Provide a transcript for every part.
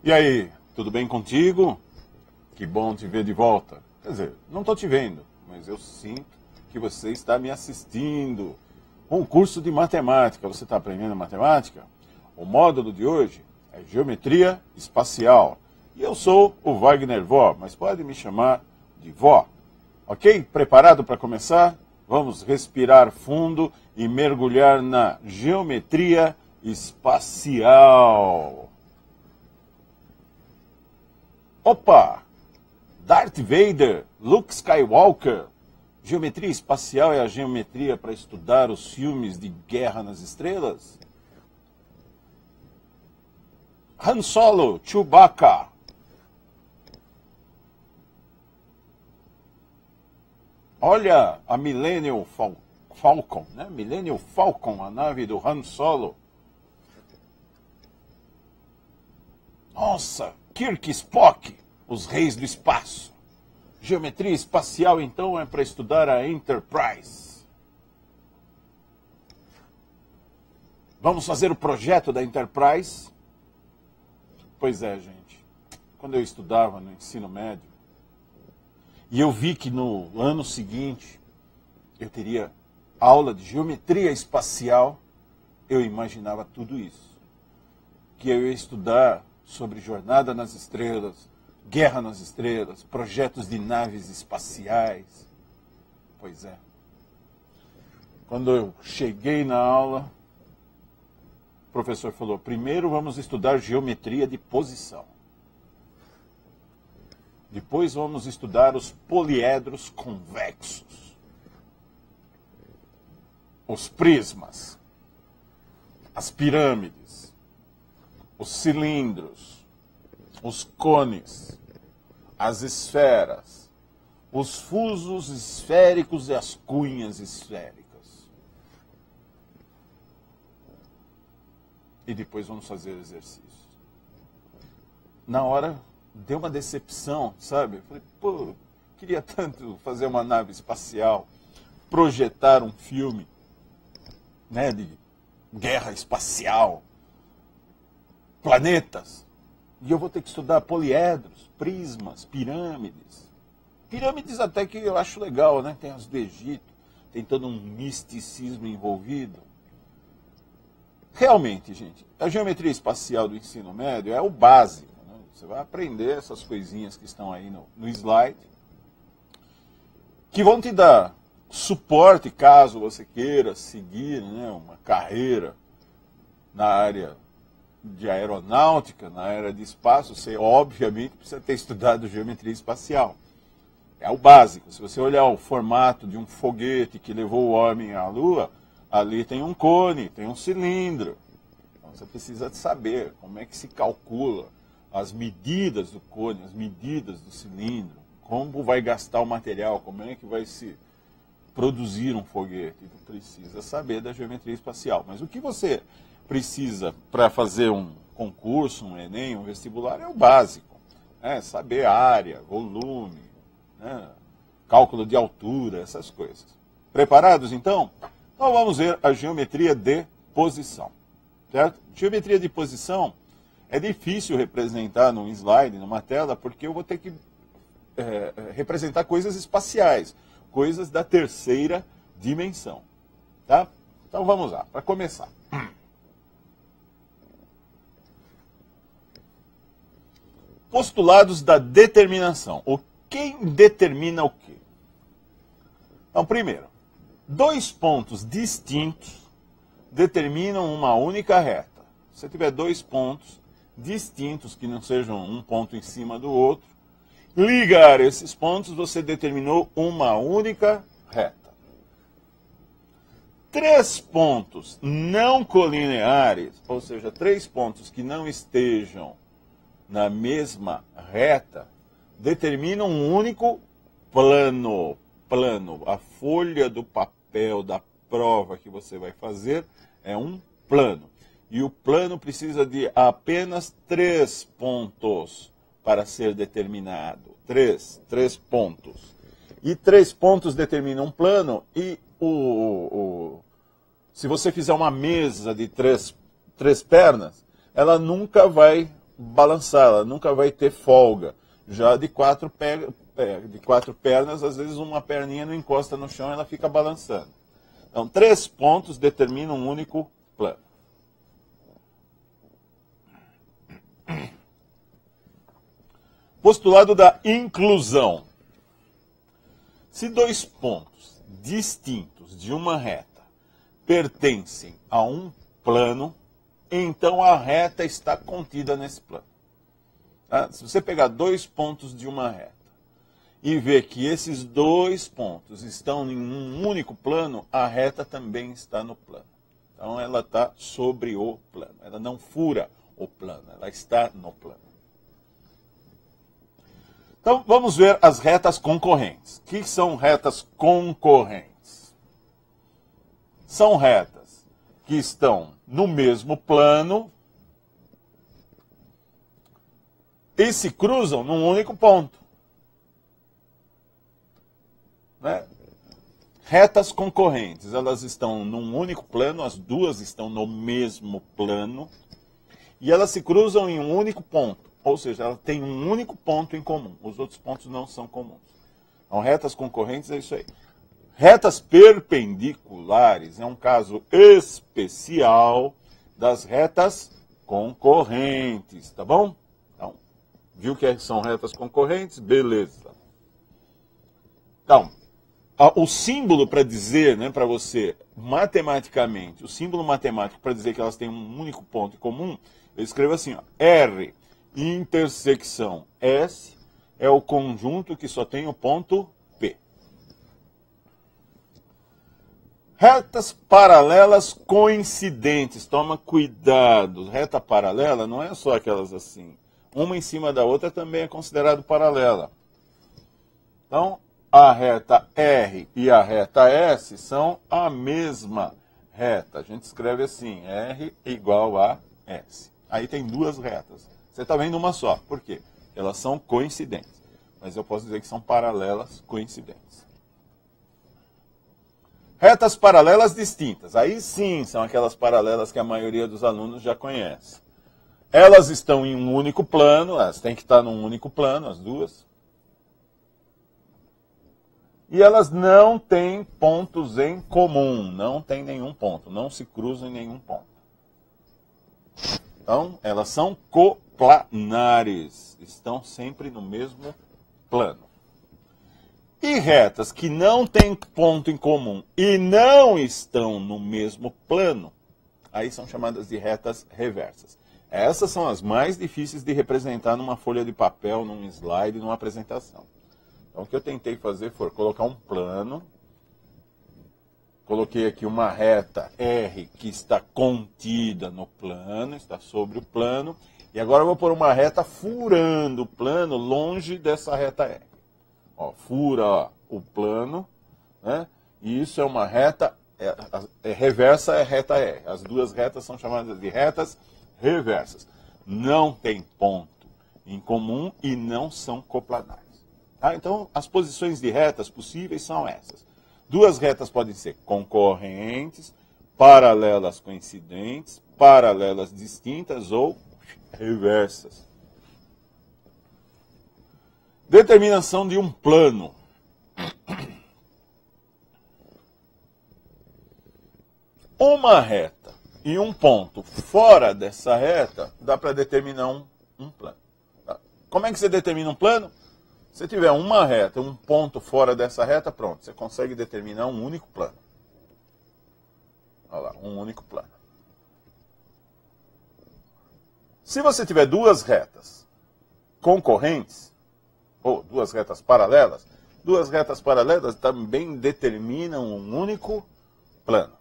E aí, tudo bem contigo? Que bom te ver de volta. Quer dizer, não estou te vendo, mas eu sinto que você está me assistindo. Um curso de matemática. Você está aprendendo matemática? O módulo de hoje é Geometria Espacial. E eu sou o Wagner Vó, mas pode me chamar de Vó. Ok? Preparado para começar? Vamos respirar fundo e mergulhar na geometria espacial. Opa! Darth Vader, Luke Skywalker. Geometria espacial é a geometria para estudar os filmes de Guerra nas Estrelas? Han Solo, Chewbacca. Olha a Millennium Falcon, né? Millennium Falcon, a nave do Han Solo. Nossa, Kirk e Spock, os reis do espaço. Geometria espacial, então, é para estudar a Enterprise. Vamos fazer o projeto da Enterprise? Pois é, gente. Quando eu estudava no ensino médio, e eu vi que no ano seguinte eu teria aula de geometria espacial, eu imaginava tudo isso. Que eu ia estudar sobre jornada nas estrelas, guerra nas estrelas, projetos de naves espaciais. Pois é. Quando eu cheguei na aula, o professor falou: primeiro vamos estudar geometria de posição. Depois vamos estudar os poliedros convexos, os prismas, as pirâmides, os cilindros, os cones, as esferas, os fusos esféricos e as cunhas esféricas. E depois vamos fazer exercícios. Na hora, deu uma decepção, sabe? Eu falei, pô, queria tanto fazer uma nave espacial, projetar um filme, né, de guerra espacial, planetas. E eu vou ter que estudar poliedros, prismas, pirâmides. Pirâmides até que eu acho legal, né? Tem as do Egito, tem todo um misticismo envolvido. Realmente, gente, a geometria espacial do ensino médio é o básico. Né? Você vai aprender essas coisinhas que estão aí no slide, que vão te dar suporte caso você queira seguir, né, uma carreira na área de aeronáutica, na área de espaço. Você obviamente precisa ter estudado geometria espacial. É o básico. Se você olhar o formato de um foguete que levou o homem à Lua, ali tem um cone, tem um cilindro. Então você precisa saber como é que se calcula as medidas do cone, as medidas do cilindro, como vai gastar o material, como é que vai se produzir um foguete. Então precisa saber da geometria espacial. Mas o que você precisa para fazer um concurso, um Enem, um vestibular, é o básico. Né? Saber área, volume, né? Cálculo de altura, essas coisas. Preparados, então? Então vamos ver a geometria de posição. Certo? Geometria de posição é difícil representar num slide, numa tela, porque eu vou ter que representar coisas espaciais, coisas da terceira dimensão. Tá? Então vamos lá, para começar. Postulados da determinação. Quem determina o quê? Então, primeiro, dois pontos distintos determinam uma única reta. Se você tiver dois pontos distintos, que não sejam um ponto em cima do outro, ligar esses pontos, você determinou uma única reta. Três pontos não colineares, ou seja, três pontos que não estejam na mesma reta, determinam um único plano. A folha do papel da prova que você vai fazer é um plano. E o plano precisa de apenas três pontos para ser determinado. Três pontos. E três pontos determinam um plano. E se você fizer uma mesa de três pernas, ela nunca vai balançar, ela nunca vai ter folga. Já de quatro pernas, às vezes uma perninha não encosta no chão, ela fica balançando. Então, 3 pontos determinam um único plano. Postulado da inclusão. Se 2 pontos distintos de uma reta pertencem a um plano, então a reta está contida nesse plano. Tá? Se você pegar 2 pontos de uma reta e ver que esses 2 pontos estão em um único plano, a reta também está no plano. Então ela está sobre o plano. Ela não fura o plano, ela está no plano. Então vamos ver as retas concorrentes. O que são retas concorrentes? São retas que estão no mesmo plano e se cruzam num único ponto. Né? Retas concorrentes, elas estão num único plano, as duas estão no mesmo plano, e elas se cruzam em um único ponto, ou seja, elas têm um único ponto em comum, os outros pontos não são comuns. Então, retas concorrentes é isso aí. Retas perpendiculares é um caso especial das retas concorrentes, tá bom? Então, viu que são retas concorrentes? Beleza. Então, o símbolo para dizer, né, para você, matematicamente, o símbolo matemático para dizer que elas têm um único ponto em comum, eu escrevo assim, ó, R intersecção S é o conjunto que só tem o ponto P. Retas paralelas coincidentes, toma cuidado, reta paralela não é só aquelas assim, uma em cima da outra também é considerado paralela. Então, a reta R e a reta S são a mesma reta. A gente escreve assim, R igual a S. Aí tem 2 retas. Você está vendo uma só. Por quê? Elas são coincidentes. Mas eu posso dizer que são paralelas coincidentes. Retas paralelas distintas. Aí sim, são aquelas paralelas que a maioria dos alunos já conhece. Elas estão em um único plano, elas têm que estar num único plano, as duas. E elas não têm pontos em comum, não tem nenhum ponto, não se cruzam em nenhum ponto. Então, elas são coplanares, estão sempre no mesmo plano. E retas que não têm ponto em comum e não estão no mesmo plano, aí são chamadas de retas reversas. Essas são as mais difíceis de representar numa folha de papel, num slide, numa apresentação. Então, o que eu tentei fazer foi colocar um plano, coloquei aqui uma reta R que está contida no plano, está sobre o plano, e agora eu vou pôr uma reta furando o plano longe dessa reta R. Ó, fura ó, o plano, né? E isso é uma reta, reversa é reta R. As 2 retas são chamadas de retas reversas. Não tem ponto em comum e não são coplanares. Ah, então, as posições de retas possíveis são essas. 2 retas podem ser concorrentes, paralelas coincidentes, paralelas distintas ou reversas. Determinação de um plano. Uma reta e um ponto fora dessa reta, dá para determinar um plano. Tá? Como é que você determina um plano? Se tiver uma reta, um ponto fora dessa reta, pronto, você consegue determinar um único plano. Olha lá, um único plano. Se você tiver 2 retas concorrentes, ou 2 retas paralelas também determinam um único plano.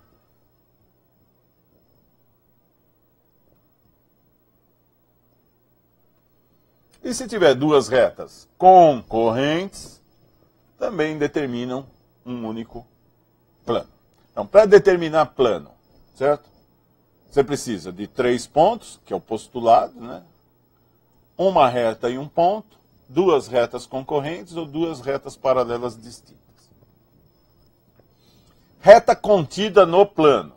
E se tiver 2 retas concorrentes, também determinam um único plano. Então, para determinar plano, certo? Você precisa de 3 pontos, que é o postulado, né? Uma reta e um ponto, 2 retas concorrentes ou 2 retas paralelas distintas. Reta contida no plano.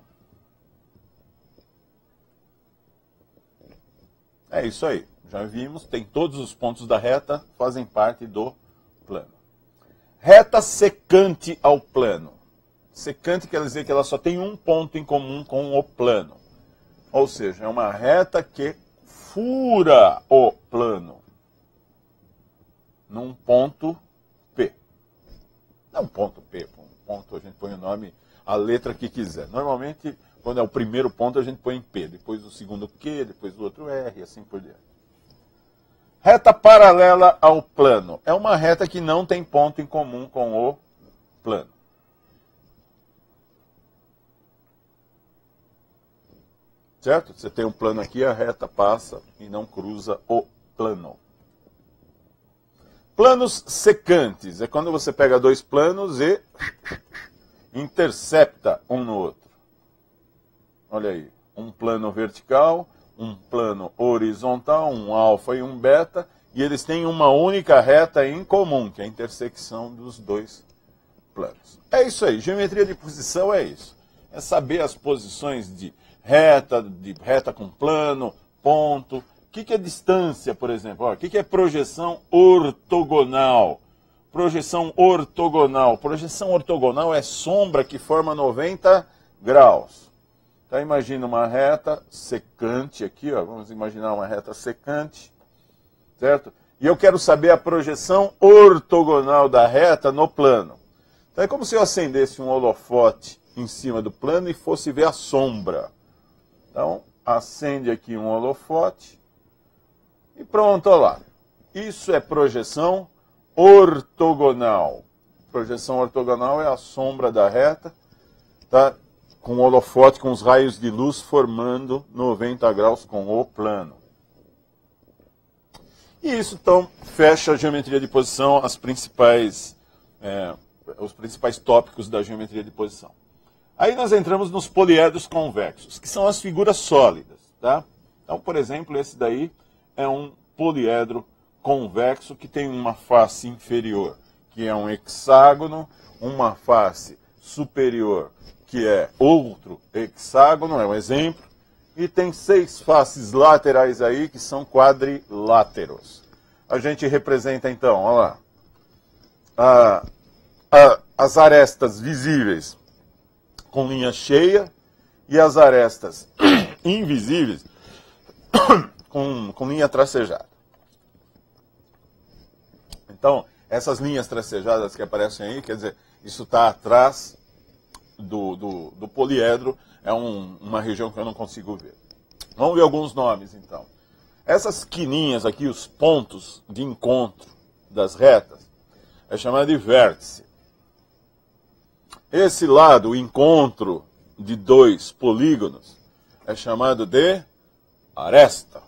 É isso aí. Já vimos, tem todos os pontos da reta, fazem parte do plano. Reta secante ao plano. Secante quer dizer que ela só tem um ponto em comum com o plano. Ou seja, é uma reta que fura o plano num ponto P. Não ponto P, ponto a gente põe o nome, a letra que quiser. Normalmente, quando é o primeiro ponto, a gente põe em P, depois o segundo Q, depois o outro R, e assim por diante. Reta paralela ao plano. É uma reta que não tem ponto em comum com o plano. Certo? Você tem um plano aqui, a reta passa e não cruza o plano. Planos secantes. É quando você pega dois planos e intercepta um no outro. Olha aí. Um plano vertical, um plano horizontal, um alfa e um beta, e eles têm uma única reta em comum, que é a intersecção dos dois planos. É isso aí. Geometria de posição é isso. É saber as posições de reta com plano, ponto. O que é distância, por exemplo? O que é projeção ortogonal? Projeção ortogonal. Projeção ortogonal é sombra que forma 90 graus. Então, imagina uma reta secante aqui, ó. Vamos imaginar uma reta secante, certo? E eu quero saber a projeção ortogonal da reta no plano. Então, é como se eu acendesse um holofote em cima do plano e fosse ver a sombra. Então, acende aqui um holofote e pronto, olha lá. Isso é projeção ortogonal. Projeção ortogonal é a sombra da reta, tá? Com o holofote, com os raios de luz formando 90 graus com o plano. E isso, então, fecha a geometria de posição, os principais tópicos da geometria de posição. Aí nós entramos nos poliedros convexos, que são as figuras sólidas. Tá? Então, por exemplo, esse daí é um poliedro convexo que tem uma face inferior, que é um hexágono, uma face superior, que é outro hexágono, é um exemplo, e tem 6 faces laterais aí, que são quadriláteros. A gente representa, então, olha lá, as arestas visíveis com linha cheia e as arestas invisíveis com linha tracejada. Então, essas linhas tracejadas que aparecem aí, quer dizer, isso está atrás do poliedro, é uma região que eu não consigo ver. Vamos ver alguns nomes, então. Essas quininhas aqui, os pontos de encontro das retas, é chamado de vértice. Esse lado, o encontro de dois polígonos, é chamado de aresta.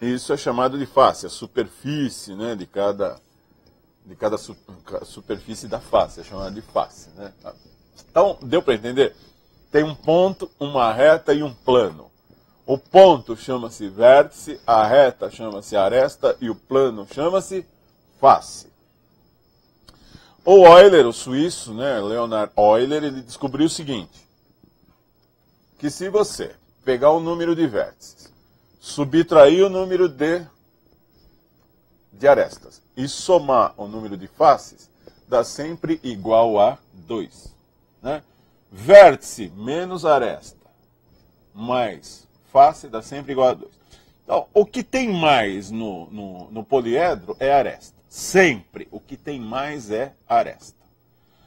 Isso é chamado de face, a superfície, né, de cada superfície da face, é chamada de face. Né? Então, deu para entender? Tem um ponto, uma reta e um plano. O ponto chama-se vértice, a reta chama-se aresta e o plano chama-se face. O Euler, o suíço, né, Leonhard Euler, ele descobriu o seguinte, que se você pegar o número de vértices, subtrair o número de arestas e somar o número de faces, dá sempre igual a 2. Né? Vértice menos aresta mais face dá sempre igual a 2. Então, o que tem mais no poliedro é aresta. Sempre o que tem mais é aresta.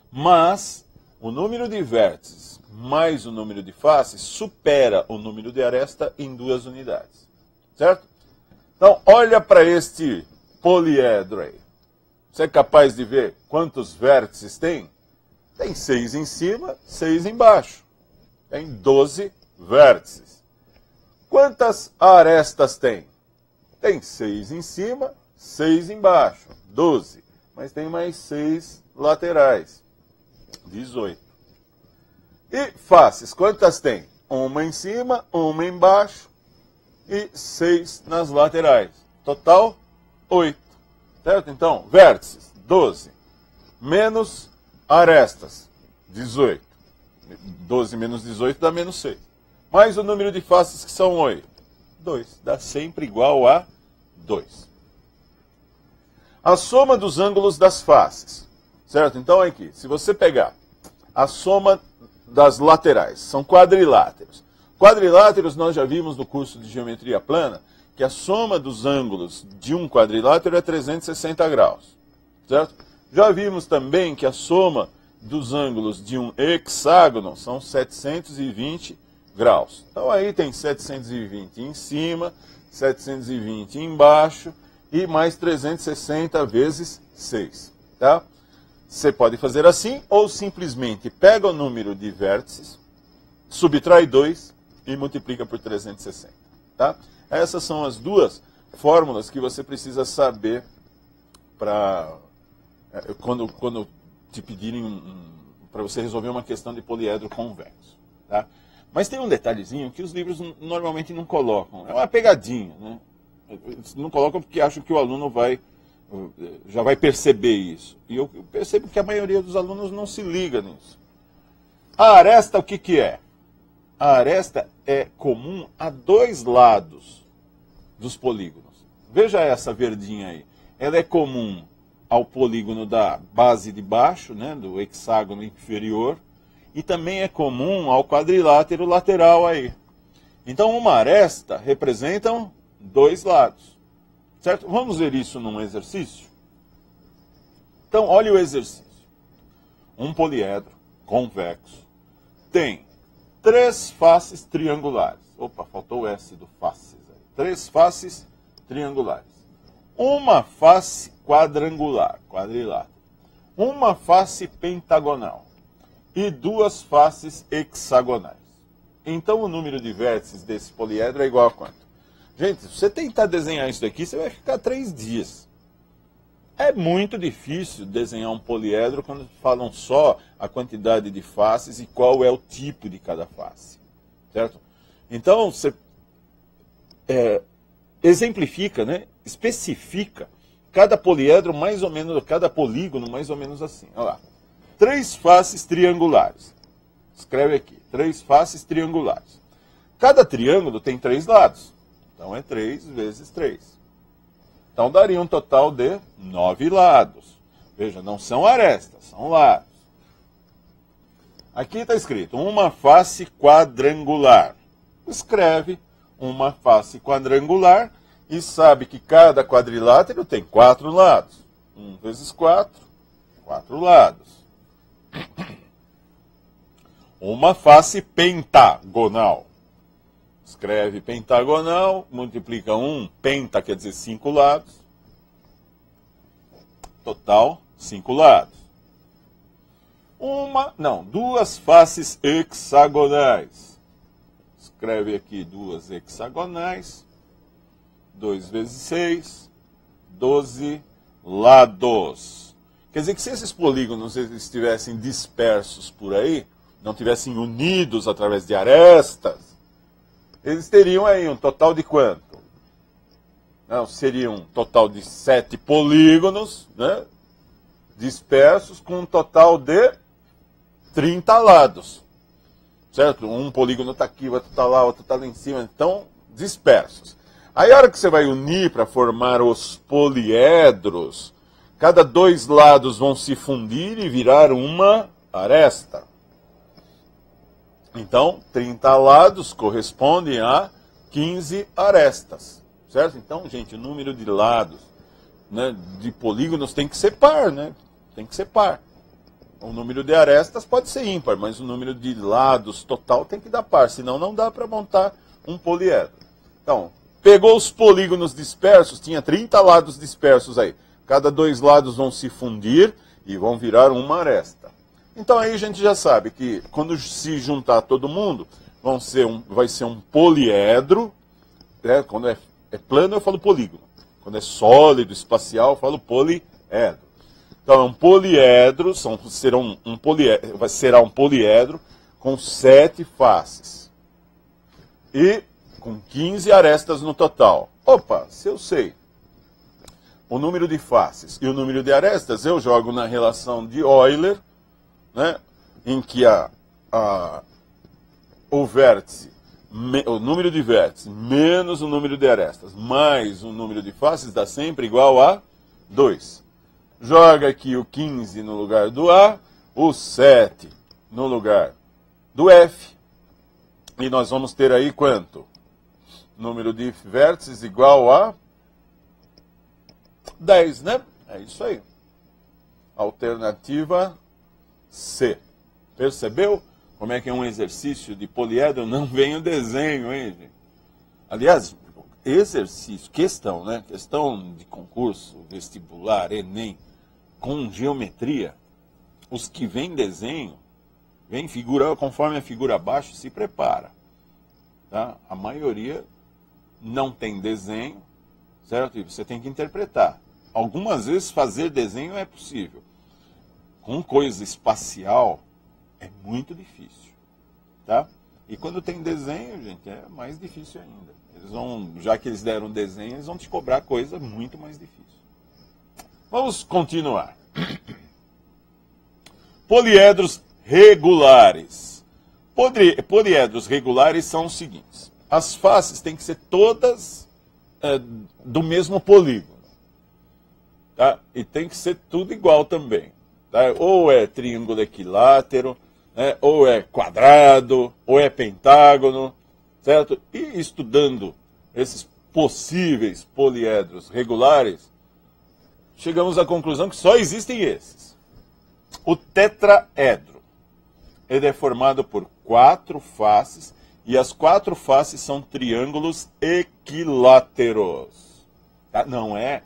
Mas o número de vértices mais o número de faces supera o número de aresta em 2 unidades. Certo? Então, olha para este poliedro aí. Você é capaz de ver quantos vértices tem? Tem 6 em cima, 6 embaixo. Tem 12 vértices. Quantas arestas tem? Tem 6 em cima, 6 embaixo. 12. Mas tem mais 6 laterais. 18. E faces, quantas tem? Uma em cima, uma embaixo e 6 nas laterais. Total, 8. Certo? Então, vértices, 12. Menos arestas, 18. 12 menos 18 dá menos 6. Mais o número de faces, que são 8. 2. Dá sempre igual a 2. A soma dos ângulos das faces. Certo? Então, aqui, se você pegar a soma das laterais, são quadriláteros. Quadriláteros nós já vimos no curso de geometria plana, que a soma dos ângulos de um quadrilátero é 360 graus. Certo? Já vimos também que a soma dos ângulos de um hexágono são 720 graus. Então aí tem 720 em cima, 720 embaixo e mais 360 vezes 6. Tá? Você pode fazer assim ou simplesmente pega o número de vértices, subtrai 2 e multiplica por 360. Tá? Essas são as duas fórmulas que você precisa saber para quando te pedirem para você resolver uma questão de poliedro convexo. Tá? Mas tem um detalhezinho que os livros normalmente não colocam. É uma pegadinha. Né? Eles não colocam porque acham que o aluno já vai perceber isso. E eu percebo que a maioria dos alunos não se liga nisso. A aresta, o que é? A aresta é comum a dois lados dos polígonos. Veja essa verdinha aí. Ela é comum ao polígono da base de baixo, né, do hexágono inferior, e também é comum ao quadrilátero lateral aí. Então, uma aresta representa dois lados. Certo? Vamos ver isso num exercício? Então, olha o exercício. Um poliedro convexo tem 3 faces triangulares. Opa, faltou o S do faces. 3 faces triangulares. Uma face quadrangular, quadrilátero. Uma face pentagonal. E 2 faces hexagonais. Então, o número de vértices desse poliedro é igual a quanto? Gente, se você tentar desenhar isso daqui, você vai ficar 3 dias. É muito difícil desenhar um poliedro quando falam só a quantidade de faces e qual é o tipo de cada face. Certo? Então, você exemplifica, né? Especifica cada poliedro mais ou menos, cada polígono mais ou menos assim. Olha lá. 3 faces triangulares. Escreve aqui. 3 faces triangulares. Cada triângulo tem 3 lados. Então, é 3 vezes 3. Então, daria um total de 9 lados. Veja, não são arestas, são lados. Aqui está escrito uma face quadrangular. Escreve uma face quadrangular e sabe que cada quadrilátero tem 4 lados. 1 vezes 4, 4 lados. Uma face pentagonal. Escreve pentagonal, multiplica 1, penta quer dizer 5 lados. Total, 5 lados. 2 faces hexagonais. Escreve aqui 2 hexagonais. 2 vezes 6, 12 lados. Quer dizer que se esses polígonos estivessem dispersos por aí, não estivessem unidos através de arestas, eles teriam aí um total de quanto? Não, seria um total de 7 polígonos, né, dispersos, com um total de 30 lados. Certo? Um polígono está aqui, outro está lá, outro está lá em cima. Então, dispersos. Aí, a hora que você vai unir para formar os poliedros, cada 2 lados vão se fundir e virar uma aresta. Então, 30 lados correspondem a 15 arestas. Certo? Então, gente, o número de lados, né, de polígonos tem que ser par, né? Tem que ser par. O número de arestas pode ser ímpar, mas o número de lados total tem que dar par, senão não dá para montar um poliedro. Então, pegou os polígonos dispersos, tinha 30 lados dispersos aí. Cada 2 lados vão se fundir e vão virar uma aresta. Então aí a gente já sabe que quando se juntar todo mundo, vai ser um poliedro. Né? Quando é plano eu falo polígono. Quando é sólido, espacial, eu falo poliedro. Então é um poliedro, será um poliedro com 7 faces. E com 15 arestas no total. Opa, se eu sei o número de faces e o número de arestas, eu jogo na relação de Euler, né, em que o vértice o número de vértices menos o número de arestas mais o número de faces dá sempre igual a 2. Joga aqui o 15 no lugar do A, o 7 no lugar do F, e nós vamos ter aí quanto? Número de vértices igual a 10, né? É isso aí. Alternativa C. Percebeu como é que é um exercício de poliedro? Não vem o desenho, hein, gente? Aliás, exercício, questão, né? Questão de concurso, vestibular, Enem, com geometria, os que vêm desenho, vem figura, conforme a figura abaixo, se prepara. Tá? A maioria não tem desenho, certo? E você tem que interpretar. Algumas vezes fazer desenho é possível. Com coisa espacial é muito difícil, tá? E quando tem desenho, gente, é mais difícil ainda. Eles vão, já que eles deram desenho, eles vão te cobrar coisa muito mais difícil. Vamos continuar. Poliedros regulares. Poliedros regulares são os seguintes. As faces têm que ser todas do mesmo polígono. Tá? E tem que ser tudo igual também. Tá? Ou é triângulo equilátero, né? Ou é quadrado, ou é pentágono, certo? E estudando esses possíveis poliedros regulares, chegamos à conclusão que só existem esses. O tetraedro, ele é formado por 4 faces, e as 4 faces são triângulos equiláteros. Tá? Não é...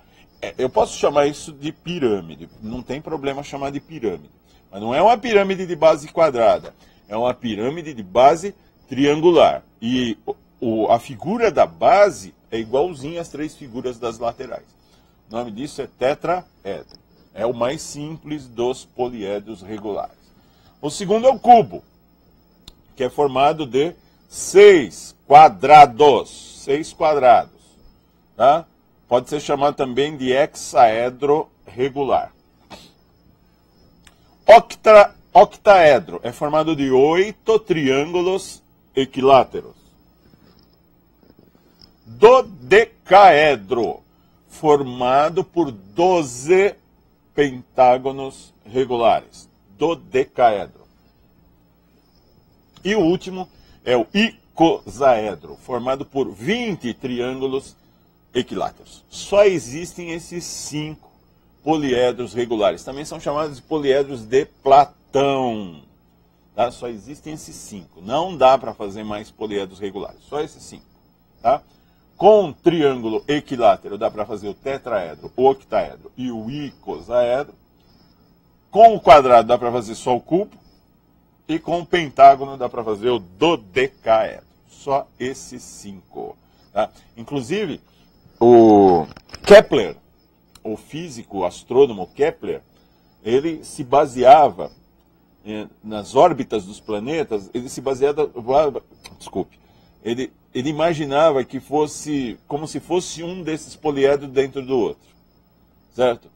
Eu posso chamar isso de pirâmide, não tem problema chamar de pirâmide. Mas não é uma pirâmide de base quadrada, é uma pirâmide de base triangular. E a figura da base é igualzinha às 3 figuras das laterais. O nome disso é tetraedro. É o mais simples dos poliedros regulares. O segundo é o cubo, que é formado de 6 quadrados. 6 quadrados. Tá? Pode ser chamado também de hexaedro regular. Octaedro é formado de 8 triângulos equiláteros. Dodecaedro, formado por 12 pentágonos regulares. Dodecaedro. E o último é o icosaedro, formado por 20 triângulos equiláteros. Só existem esses 5 poliedros regulares. Também são chamados de poliedros de Platão. Tá? Só existem esses 5. Não dá para fazer mais poliedros regulares. Só esses 5. Tá? Com triângulo equilátero dá para fazer o tetraedro, o octaedro e o icosaedro. Com o quadrado dá para fazer só o cubo. E com o pentágono dá para fazer o dodecaedro. Só esses 5. Tá? Inclusive, o Kepler, o físico, o astrônomo Kepler, ele se baseava nas órbitas dos planetas, ele se baseava, ele imaginava que fosse como se fosse um desses poliedros dentro do outro, certo?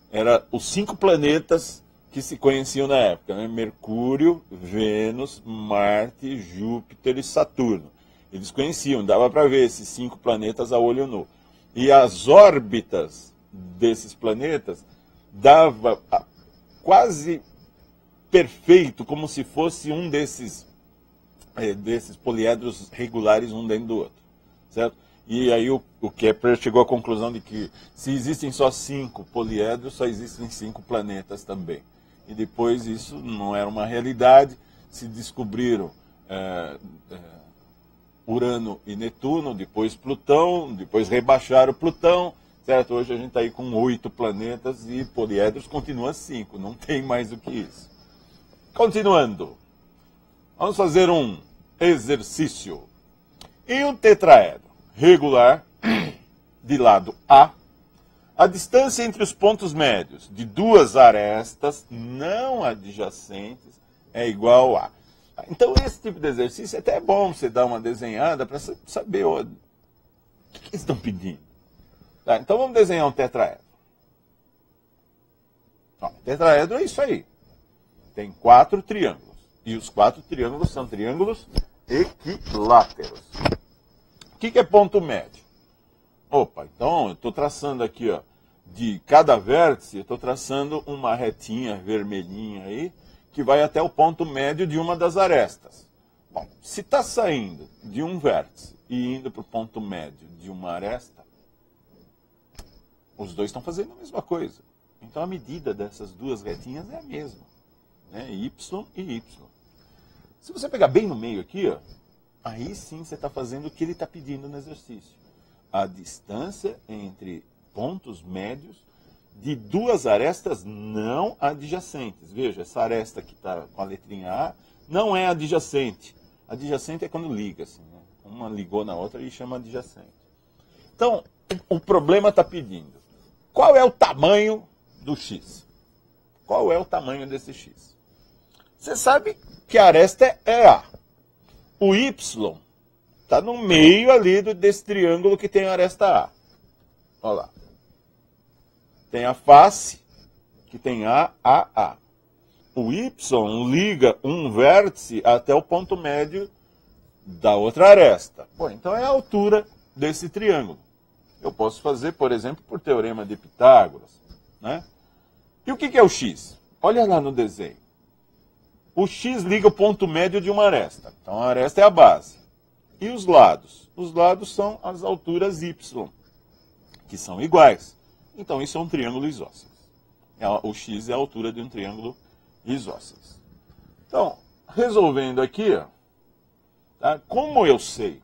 Era os 5 planetas que se conheciam na época, né? Mercúrio, Vênus, Marte, Júpiter e Saturno. Eles conheciam, dava para ver esses 5 planetas a olho nu. E as órbitas desses planetas dava quase perfeito, como se fosse um desses poliedros regulares um dentro do outro, certo? E aí o Kepler chegou à conclusão de que se existem só 5 poliedros, só existem 5 planetas também. E depois isso não era uma realidade, se descobriram Urano e Netuno, depois Plutão, depois rebaixaram Plutão, certo? Hoje a gente está aí com 8 planetas e poliedros continua 5, não tem mais do que isso. Continuando, vamos fazer um exercício. Em um tetraedro regular, de lado A distância entre os pontos médios de 2 arestas não adjacentes é igual a... Então, esse tipo de exercício até é bom você dar uma desenhada para saber o que eles estão pedindo. Tá? Então, vamos desenhar um tetraedro. Ó, tetraedro é isso aí. Tem 4 triângulos. E os 4 triângulos são triângulos equiláteros. O que é ponto médio? Opa, então eu estou traçando aqui, ó, de cada vértice, eu estou traçando uma retinha vermelhinha aí, que vai até o ponto médio de uma das arestas. Bom, se está saindo de um vértice e indo para o ponto médio de uma aresta, os dois estão fazendo a mesma coisa. Então a medida dessas duas retinhas é a mesma, né? Y e Y. Se você pegar bem no meio aqui, ó, aí sim você está fazendo o que ele está pedindo no exercício. A distância entre pontos médios de duas arestas não adjacentes. Veja, essa aresta que está com a letrinha A não é adjacente. Adjacente é quando liga, assim, né? Uma ligou na outra e chama adjacente. Então, o problema está pedindo: qual é o tamanho do X? Qual é o tamanho desse X? Você sabe que a aresta é A. O Y está no meio ali desse triângulo que tem a aresta A. Olha lá. Tem a face, que tem A. O Y liga um vértice até o ponto médio da outra aresta. Bom, então é a altura desse triângulo. Eu posso fazer, por exemplo, por teorema de Pitágoras, né? E o que é o X? Olha lá no desenho. O X liga o ponto médio de uma aresta. Então a aresta é a base. E os lados? Os lados são as alturas Y, que são iguais. Então isso é um triângulo isósceles. O X é a altura de um triângulo isósceles. Então, resolvendo aqui, ó, tá? Como eu sei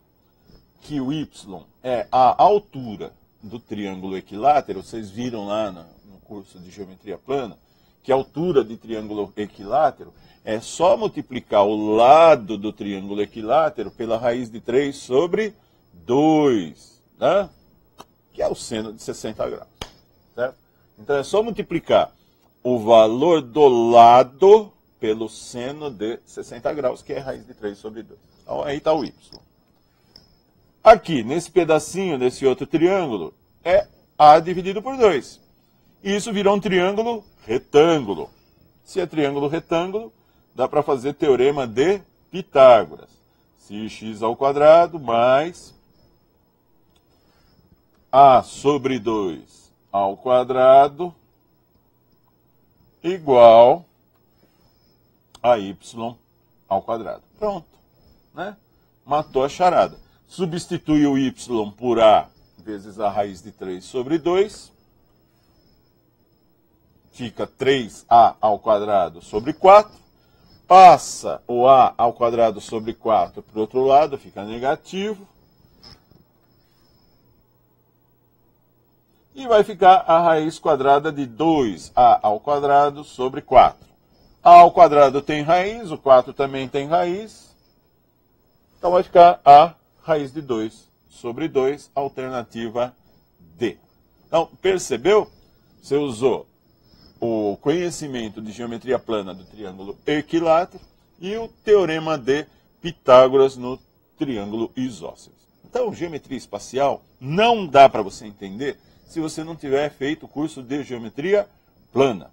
que o Y é a altura do triângulo equilátero, vocês viram lá no curso de geometria plana, que a altura de triângulo equilátero é só multiplicar o lado do triângulo equilátero pela raiz de 3 sobre 2, né? Que é o seno de 60 graus. Certo? Então é só multiplicar o valor do lado pelo seno de 60 graus, que é a raiz de 3 sobre 2. Então aí está o Y. Aqui, nesse pedacinho desse outro triângulo, é A dividido por 2. E isso virou um triângulo retângulo. Se é triângulo retângulo, dá para fazer teorema de Pitágoras. Se x ao quadrado mais A sobre 2 ao quadrado igual a y ao quadrado. Pronto, né? Matou a charada. Substitui o y por a vezes a raiz de 3 sobre 2. Fica 3a ao quadrado sobre 4. Passa o a ao quadrado sobre 4 para o outro lado, fica negativo. E vai ficar a raiz quadrada de 2a ao quadrado sobre 4. A ao quadrado tem raiz, o 4 também tem raiz. Então vai ficar a raiz de 2 sobre 2, alternativa D. Então, percebeu? Você usou o conhecimento de geometria plana do triângulo equilátero e o teorema de Pitágoras no triângulo isósceles. Então, geometria espacial não dá para você entender se você não tiver feito o curso de geometria plana.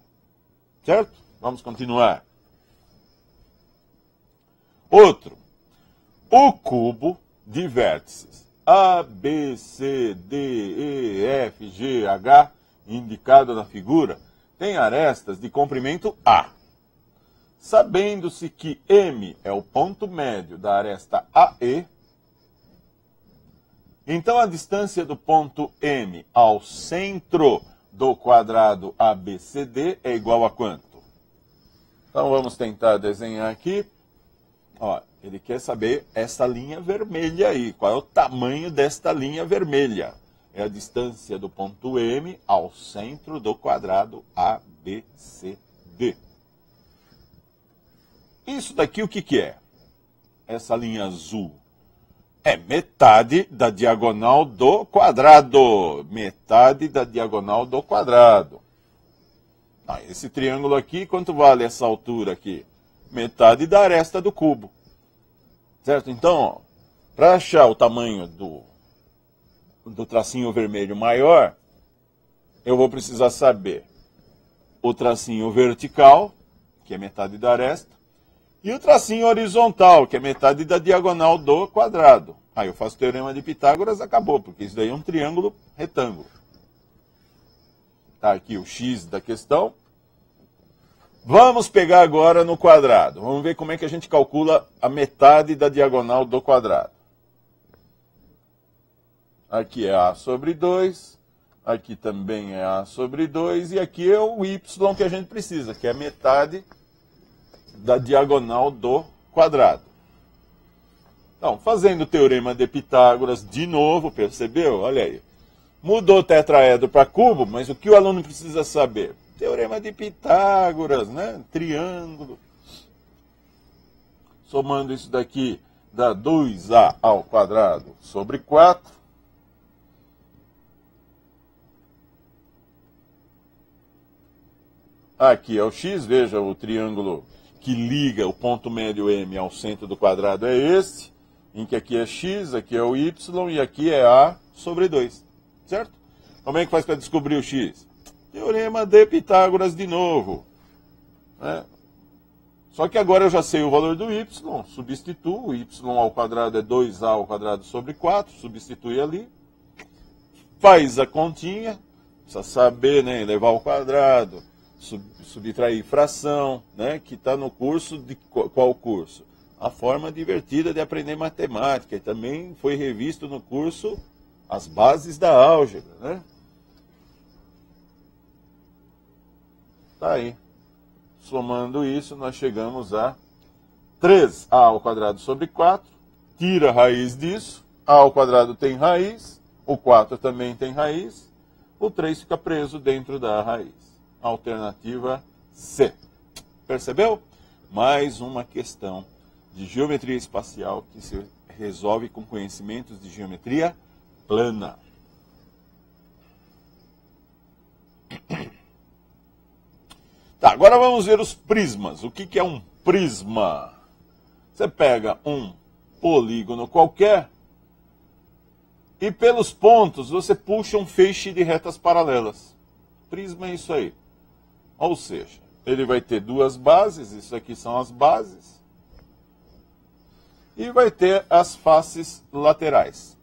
Certo? Vamos continuar. Outro. O cubo de vértices A, B, C, D, E, F, G, H, indicado na figura, tem arestas de comprimento A. Sabendo-se que M é o ponto médio da aresta AE, então a distância do ponto M ao centro do quadrado ABCD é igual a quanto? Então vamos tentar desenhar aqui. Ó, ele quer saber essa linha vermelha aí. Qual é o tamanho desta linha vermelha? É a distância do ponto M ao centro do quadrado ABCD. Isso daqui o que é? Essa linha azul é metade da diagonal do quadrado. Metade da diagonal do quadrado. Ah, esse triângulo aqui, quanto vale essa altura aqui? Metade da aresta do cubo. Certo? Então, para achar o tamanho do tracinho vermelho maior, eu vou precisar saber o tracinho vertical, que é metade da aresta, E o tracinho horizontal, que é metade da diagonal do quadrado. Aí eu faço o teorema de Pitágoras, acabou, porque isso daí é um triângulo retângulo. Tá aqui o x da questão. Vamos pegar agora no quadrado. Vamos ver como é que a gente calcula a metade da diagonal do quadrado. Aqui é a sobre 2, aqui também é a sobre 2, e aqui é o y que a gente precisa, que é a metade da diagonal do quadrado. Então, fazendo o teorema de Pitágoras de novo, percebeu? Olha aí. Mudou o tetraedro para cubo, mas o que o aluno precisa saber? Teorema de Pitágoras, né? Triângulo. Somando isso daqui, dá 2a ao quadrado sobre 4. Aqui é o x, veja o triângulo que liga o ponto médio M ao centro do quadrado é esse, em que aqui é x, aqui é o y e aqui é a sobre 2, certo? Como é que faz para descobrir o x? Teorema de Pitágoras de novo. Né? Só que agora eu já sei o valor do y, substituo, y ao quadrado é 2a ao quadrado sobre 4, substitui ali, faz a continha, precisa saber, né, elevar ao quadrado, subtrair fração, né, que está no curso de qual curso? A forma divertida de aprender matemática, e também foi revisto no curso As Bases da Álgebra, né? Tá aí. Somando isso, nós chegamos a 3a ao quadrado sobre 4, tira a raiz disso, a ao quadrado tem raiz, o 4 também tem raiz, o 3 fica preso dentro da raiz. Alternativa C. Percebeu? Mais uma questão de geometria espacial que se resolve com conhecimentos de geometria plana. Tá, agora vamos ver os prismas. O que é um prisma? Você pega um polígono qualquer e pelos pontos você puxa um feixe de retas paralelas. Prisma é isso aí. Ou seja, ele vai ter duas bases, isso aqui são as bases, e vai ter as faces laterais.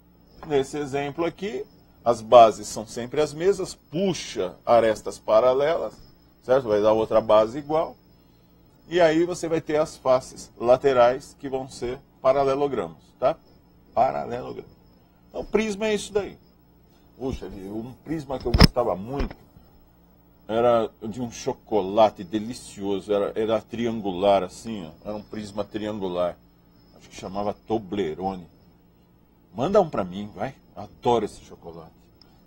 Nesse exemplo aqui, as bases são sempre as mesmas, puxa arestas paralelas, certo? Vai dar outra base igual, e aí você vai ter as faces laterais que vão ser paralelogramos, tá? Paralelogramo. Então, prisma é isso daí. Puxa, um prisma que eu gostava muito era de um chocolate delicioso, era triangular assim, ó. Era um prisma triangular. Acho que chamava Toblerone. Manda um para mim, vai. Adoro esse chocolate.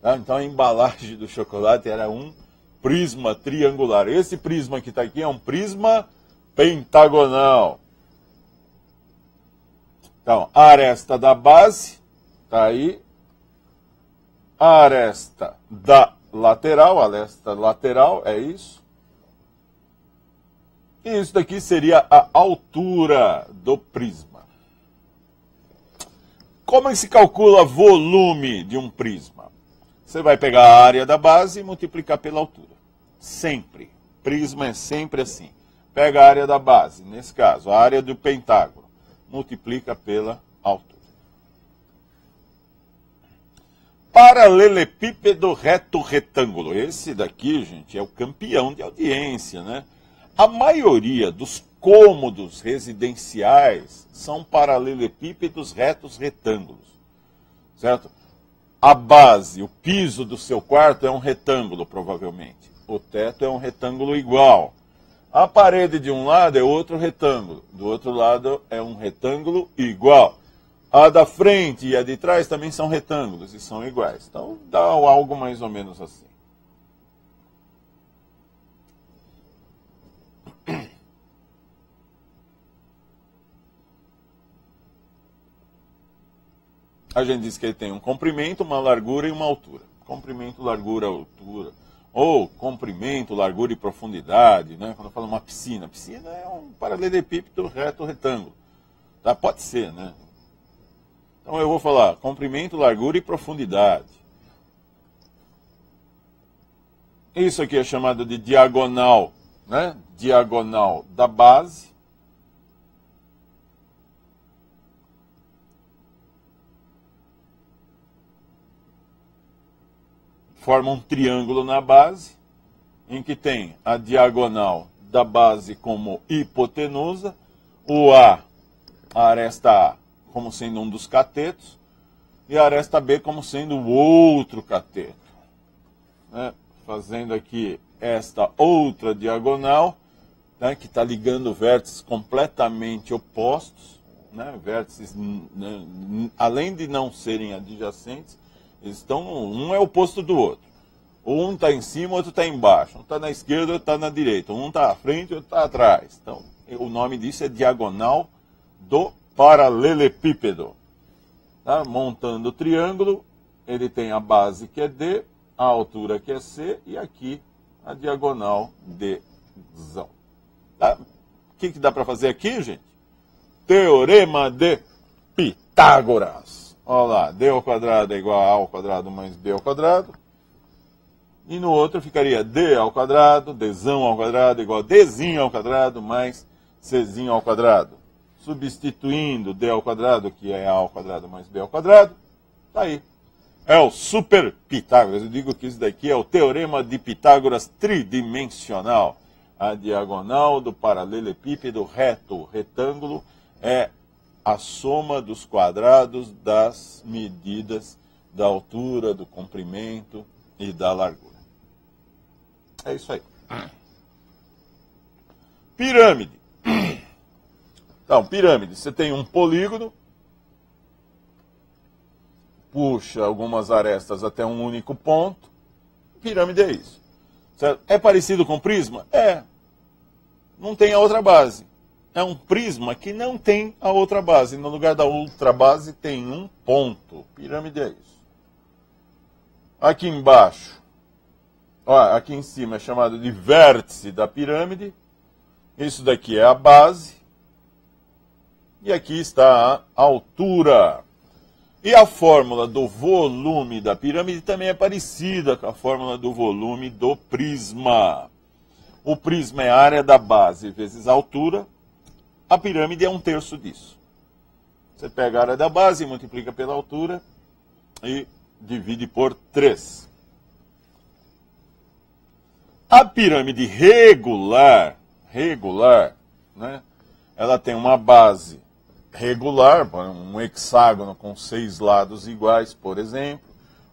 Tá? Então a embalagem do chocolate era um prisma triangular. Esse prisma que está aqui é um prisma pentagonal. Então, a aresta da base, está aí. A aresta da lateral, a aresta lateral, é isso. E isso daqui seria a altura do prisma. Como é que se calcula volume de um prisma? Você vai pegar a área da base e multiplicar pela altura. Sempre. Prisma é sempre assim. Pega a área da base, nesse caso, a área do pentágono, multiplica pela altura. Paralelepípedo reto retângulo. Esse daqui, gente, é o campeão de audiência, né? A maioria dos cômodos residenciais são paralelepípedos retos retângulos, certo? A base, o piso do seu quarto é um retângulo, provavelmente. O teto é um retângulo igual. A parede de um lado é outro retângulo, do outro lado é um retângulo igual. A da frente e a de trás também são retângulos e são iguais. Então, dá algo mais ou menos assim. A gente diz que ele tem um comprimento, uma largura e uma altura. Comprimento, largura, altura. Ou comprimento, largura e profundidade, né? Quando eu falo uma piscina. Piscina é um paralelepípedo reto retângulo. Tá? Pode ser, né? Então eu vou falar comprimento, largura e profundidade. Isso aqui é chamado de diagonal, né? Diagonal da base. forma um triângulo na base, em que tem a diagonal da base como hipotenusa, a aresta A como sendo um dos catetos, e a aresta B como sendo o outro cateto. Né? Fazendo aqui esta outra diagonal, né, que está ligando vértices completamente opostos, né, vértices, além de não serem adjacentes, eles estão, um é oposto do outro. Um está em cima, o outro está embaixo. Um está na esquerda, o outro está na direita. Um está à frente, o outro está atrás. Então, o nome disso é diagonal do paralelepípedo. Tá? Montando o triângulo, ele tem a base que é D, a altura que é C, e aqui a diagonal Dzão. Tá? O que dá para fazer aqui, gente? Teorema de Pitágoras. Olha lá, D ao quadrado é igual a A ao quadrado mais B ao quadrado. E no outro ficaria D ao quadrado, Dzão ao quadrado, igual a Dzinho ao quadrado, mais Czinho ao quadrado. Substituindo D ao quadrado, que é A ao quadrado mais B ao quadrado, tá aí. É o super Pitágoras. Eu digo que isso daqui é o teorema de Pitágoras tridimensional. A diagonal do paralelepípedo reto, retângulo, é a soma dos quadrados das medidas da altura, do comprimento e da largura. É isso aí. Pirâmide. Então, pirâmide. Você tem um polígono, puxa algumas arestas até um único ponto. Pirâmide é isso. Certo? É parecido com prisma? É. Não tem a outra base. É um prisma que não tem a outra base. No lugar da outra base tem um ponto. Pirâmide é isso. Aqui embaixo, ó, aqui em cima é chamado de vértice da pirâmide. Isso daqui é a base. E aqui está a altura. E a fórmula do volume da pirâmide também é parecida com a fórmula do volume do prisma. O prisma é a área da base vezes a altura. A pirâmide é 1/3 disso. Você pega a área da base, multiplica pela altura e divide por 3. A pirâmide regular, né, ela tem uma base regular, um hexágono com 6 lados iguais, por exemplo.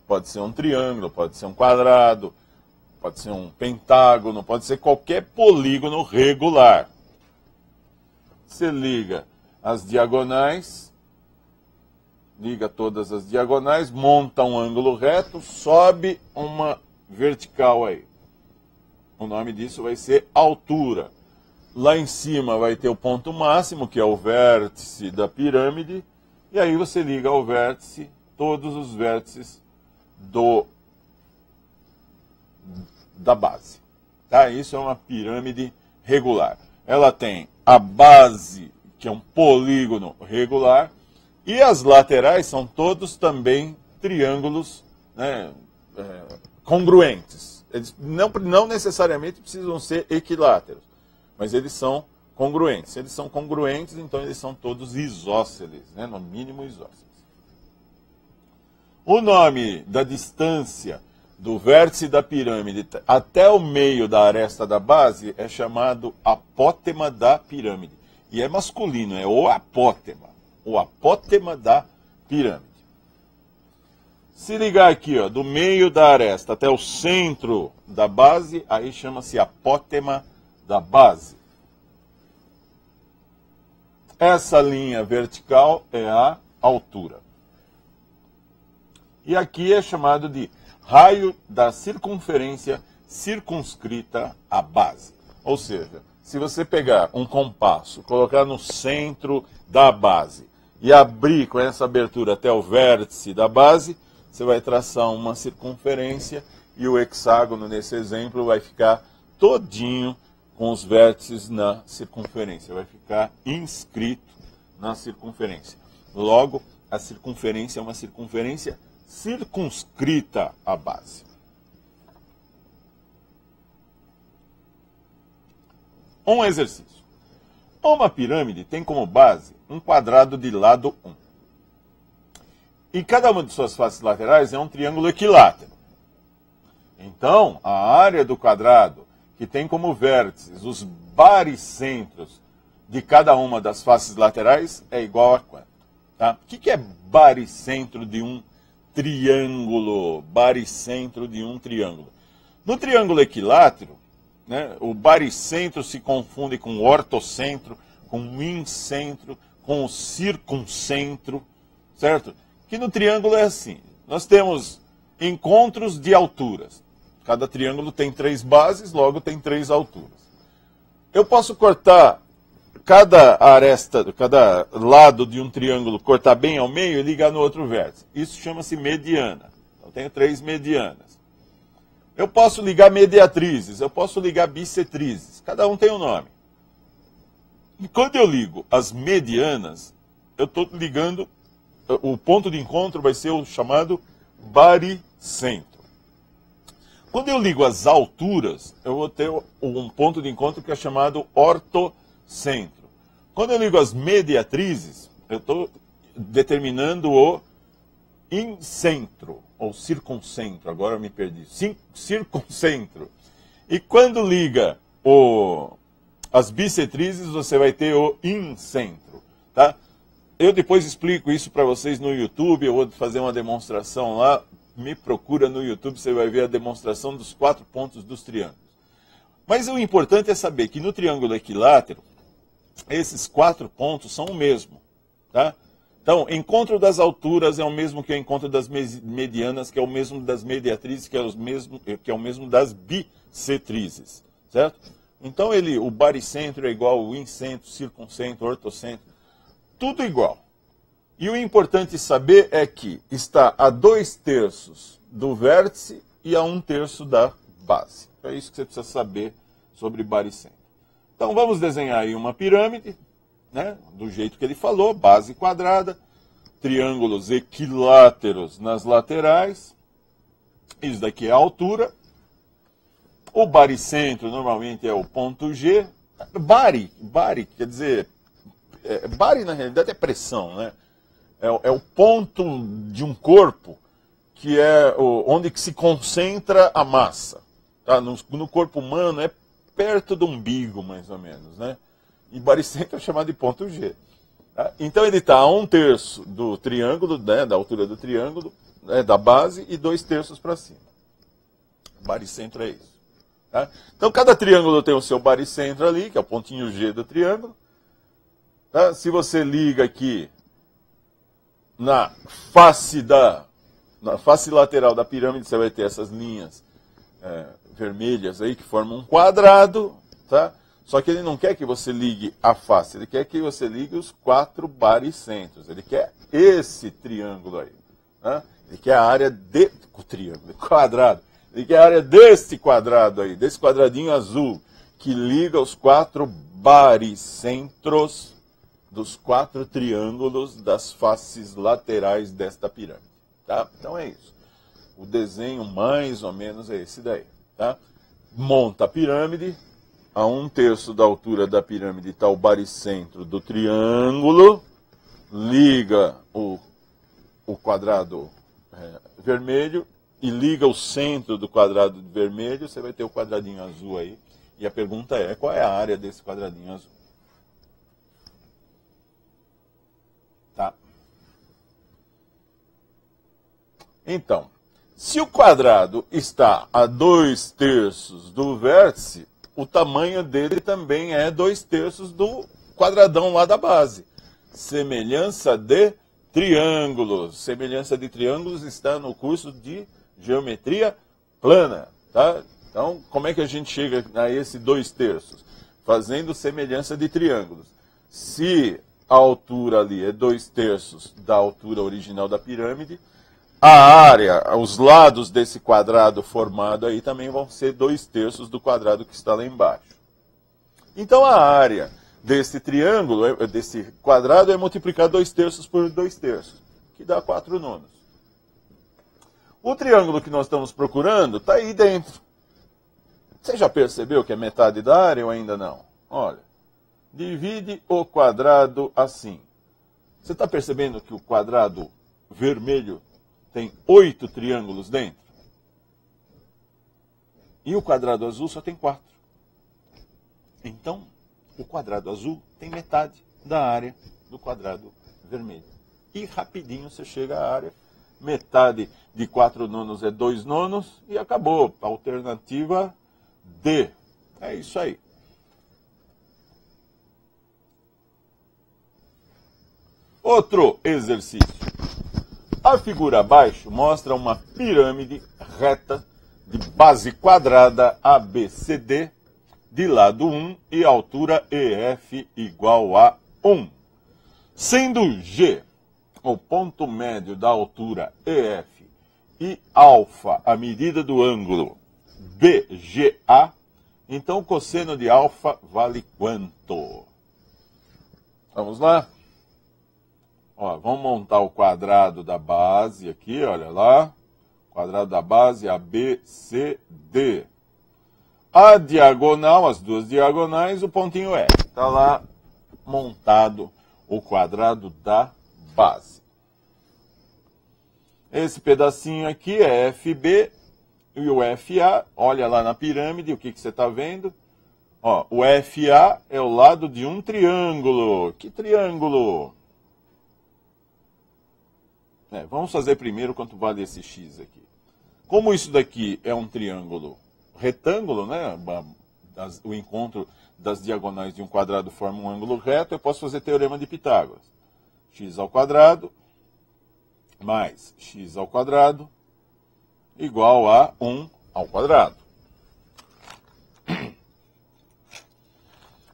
Pode ser um triângulo, pode ser um quadrado, pode ser um pentágono, pode ser qualquer polígono regular. Você liga as diagonais, liga todas as diagonais, monta um ângulo reto, sobe uma vertical aí. O nome disso vai ser altura. Lá em cima vai ter o ponto máximo, que é o vértice da pirâmide, e aí você liga ao vértice todos os vértices da base. Tá? Isso é uma pirâmide regular. Ela tem a base, que é um polígono regular, e as laterais são todos também triângulos, né, congruentes. Eles não necessariamente precisam ser equiláteros, mas eles são congruentes. Se eles são congruentes, então eles são todos isósceles, né, no mínimo isósceles. O nome da distância do vértice da pirâmide até o meio da aresta da base é chamado apótema da pirâmide. E é masculino, é o apótema da pirâmide. Se ligar aqui, ó, do meio da aresta até o centro da base, aí chama-se apótema da base. Essa linha vertical é a altura. E aqui é chamado de raio da circunferência circunscrita à base. Ou seja, se você pegar um compasso, colocar no centro da base e abrir com essa abertura até o vértice da base, você vai traçar uma circunferência e o hexágono, nesse exemplo, vai ficar todinho com os vértices na circunferência. Vai ficar inscrito na circunferência. Logo, a circunferência é uma circunferência circunscrita à base. Um exercício. Uma pirâmide tem como base um quadrado de lado 1. E cada uma de suas faces laterais é um triângulo equilátero. Então, a área do quadrado, que tem como vértices os baricentros de cada uma das faces laterais, é igual a quanto? Tá? O que é baricentro de um triângulo? Baricentro de um triângulo. No triângulo equilátero, né, o baricentro se confunde com o ortocentro, com o incentro, com o circuncentro, certo? Que no triângulo é assim. Nós temos encontros de alturas. Cada triângulo tem 3 bases, logo tem 3 alturas. Eu posso cortar cada aresta, cada lado de um triângulo, cortar bem ao meio e ligar no outro vértice. Isso chama-se mediana. Então, eu tenho 3 medianas. Eu posso ligar mediatrizes, eu posso ligar bissetrizes. Cada um tem um nome. E quando eu ligo as medianas, eu estou ligando, o ponto de encontro vai ser o chamado baricentro. Quando eu ligo as alturas, eu vou ter um ponto de encontro que é chamado ortocentro. Quando eu ligo as mediatrizes, eu estou determinando o incentro, ou circuncentro, agora eu me perdi, circuncentro. E quando liga as bissetrizes, você vai ter o incentro, tá? Eu depois explico isso para vocês no YouTube, eu vou fazer uma demonstração lá, me procura no YouTube, você vai ver a demonstração dos 4 pontos dos triângulos. Mas o importante é saber que no triângulo equilátero, esses 4 pontos são o mesmo, tá? Então, encontro das alturas é o mesmo que o encontro das medianas, que é o mesmo das mediatrizes, que é o mesmo das bissetrizes, certo? Então, o baricentro é igual ao incentro, circuncentro, ortocentro, tudo igual. E o importante saber é que está a 2/3 do vértice e a 1/3 da base. É isso que você precisa saber sobre baricentro. Então vamos desenhar aí uma pirâmide, né, do jeito que ele falou, base quadrada, triângulos equiláteros nas laterais. Isso daqui é a altura. O baricentro normalmente é o ponto G. Bari quer dizer, bari na realidade é pressão, né? É o ponto de um corpo que é onde que se concentra a massa. Tá? No corpo humano é perto do umbigo, mais ou menos, né? E baricentro é chamado de ponto G. Tá? Então ele está a 1/3 do triângulo, né, da altura do triângulo, né, da base, e 2/3 para cima. Baricentro é isso. Tá? Então cada triângulo tem o seu baricentro ali, que é o pontinho G do triângulo. Tá? Se você liga aqui na face lateral da pirâmide, você vai ter essas linhas vermelhas aí que formam um quadrado, tá? Só que ele não quer que você ligue a face, ele quer que você ligue os 4 baricentros. Ele quer esse triângulo aí, tá? Ele quer a área o triângulo, quadrado. Ele quer a área deste quadrado aí, desse quadradinho azul, que liga os 4 baricentros dos 4 triângulos das faces laterais desta pirâmide. Tá? Então é isso. O desenho mais ou menos é esse daí. Tá? Monta a pirâmide, a 1/3 da altura da pirâmide está o baricentro do triângulo, liga o quadrado vermelho e liga o centro do quadrado vermelho, você vai ter o quadradinho azul aí. E a pergunta é, qual é a área desse quadradinho azul? Tá. Então, se o quadrado está a 2/3 do vértice, o tamanho dele também é 2/3 do quadradão lá da base. Semelhança de triângulos. Semelhança de triângulos está no curso de geometria plana. Tá? Então, como é que a gente chega a esse 2/3? Fazendo semelhança de triângulos. Se a altura ali é 2/3 da altura original da pirâmide, a área, os lados desse quadrado formado aí também vão ser 2/3 do quadrado que está lá embaixo. Então a área desse triângulo, desse quadrado, é multiplicar 2/3 por 2/3, que dá 4/9. O triângulo que nós estamos procurando está aí dentro. Você já percebeu que é metade da área ou ainda não? Olha, divide o quadrado assim. Você está percebendo que o quadrado vermelho tem 8 triângulos dentro? E o quadrado azul só tem 4. Então, o quadrado azul tem metade da área do quadrado vermelho. E rapidinho você chega à área. Metade de 4 nonos é 2 nonos e acabou. Alternativa D. É isso aí. Outro exercício. A figura abaixo mostra uma pirâmide reta de base quadrada ABCD de lado 1 e altura EF igual a 1. Sendo G o ponto médio da altura EF e alfa a medida do ângulo BGA, então o cosseno de alfa vale quanto? Vamos lá? Ó, vamos montar o quadrado da base aqui, olha lá. Quadrado da base ABCD. A diagonal, as duas diagonais, o pontinho F. Está lá montado o quadrado da base. Esse pedacinho aqui é FB e o FA. Olha lá na pirâmide, o que você está vendo? Ó, o FA é o lado de um triângulo. Que triângulo? Vamos fazer primeiro quanto vale esse X aqui. Como isso daqui é um triângulo retângulo, né? O encontro das diagonais de um quadrado forma um ângulo reto, eu posso fazer teorema de Pitágoras. X ao quadrado mais x ao quadrado igual a 1 ao quadrado.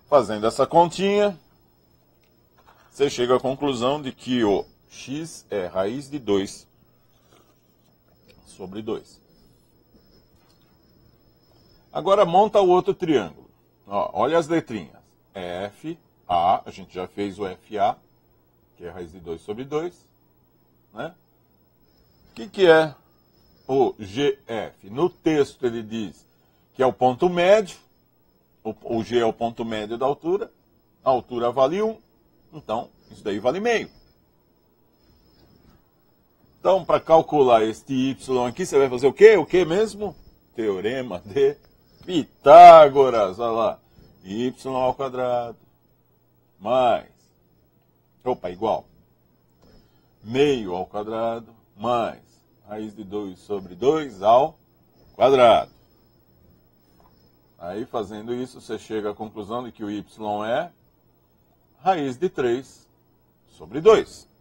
Fazendo essa continha, você chega à conclusão de que o x é raiz de 2 sobre 2. Agora monta o outro triângulo. Ó, olha as letrinhas. F, A, a gente já fez o FA, que é raiz de 2 sobre 2. Né? O que é o GF? No texto ele diz que é o ponto médio. O G é o ponto médio da altura. A altura vale 1. Então, isso daí vale meio. Então, para calcular este y aqui, você vai fazer o quê? O que mesmo? Teorema de Pitágoras. Olha lá. Y ao quadrado mais... Opa, igual. Meio ao quadrado mais raiz de 2 sobre 2 ao quadrado. Aí, fazendo isso, você chega à conclusão de que o y é raiz de 3 sobre 2.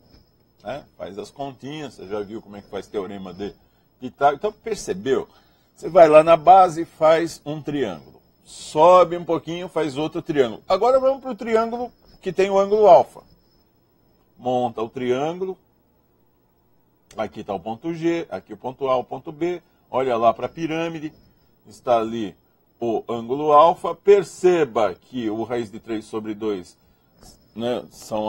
Né? Faz as continhas, você já viu como é que faz teorema de Pitágoras. Então, percebeu? Você vai lá na base e faz um triângulo. Sobe um pouquinho, faz outro triângulo. Agora vamos para o triângulo que tem o ângulo alfa. Monta o triângulo. Aqui está o ponto G, aqui o ponto A, o ponto B. Olha lá para a pirâmide. Está ali o ângulo alfa. Perceba que o raiz de 3 sobre 2, né, são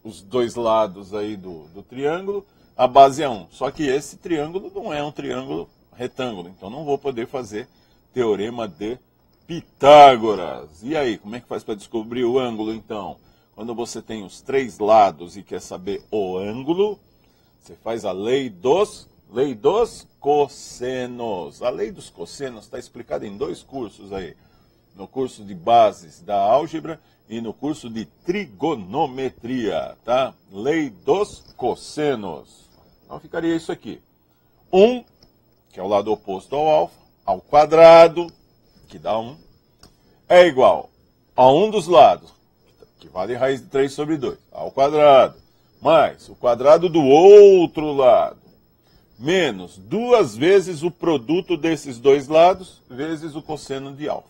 os dois lados aí do triângulo. A base é 1. Só que esse triângulo não é um triângulo retângulo. Então não vou poder fazer teorema de Pitágoras. E aí, como é que faz para descobrir o ângulo então? Quando você tem os três lados e quer saber o ângulo, você faz a lei dos cossenos. A lei dos cossenos está explicada em 2 cursos aí. No curso de bases da álgebra e no curso de trigonometria, tá? Lei dos cossenos. Então ficaria isso aqui. 1, que é o lado oposto ao alfa, ao quadrado, que dá 1, é igual a um dos lados, que vale raiz de 3 sobre 2, ao quadrado, mais o quadrado do outro lado, menos 2 vezes o produto desses dois lados, vezes o cosseno de alfa.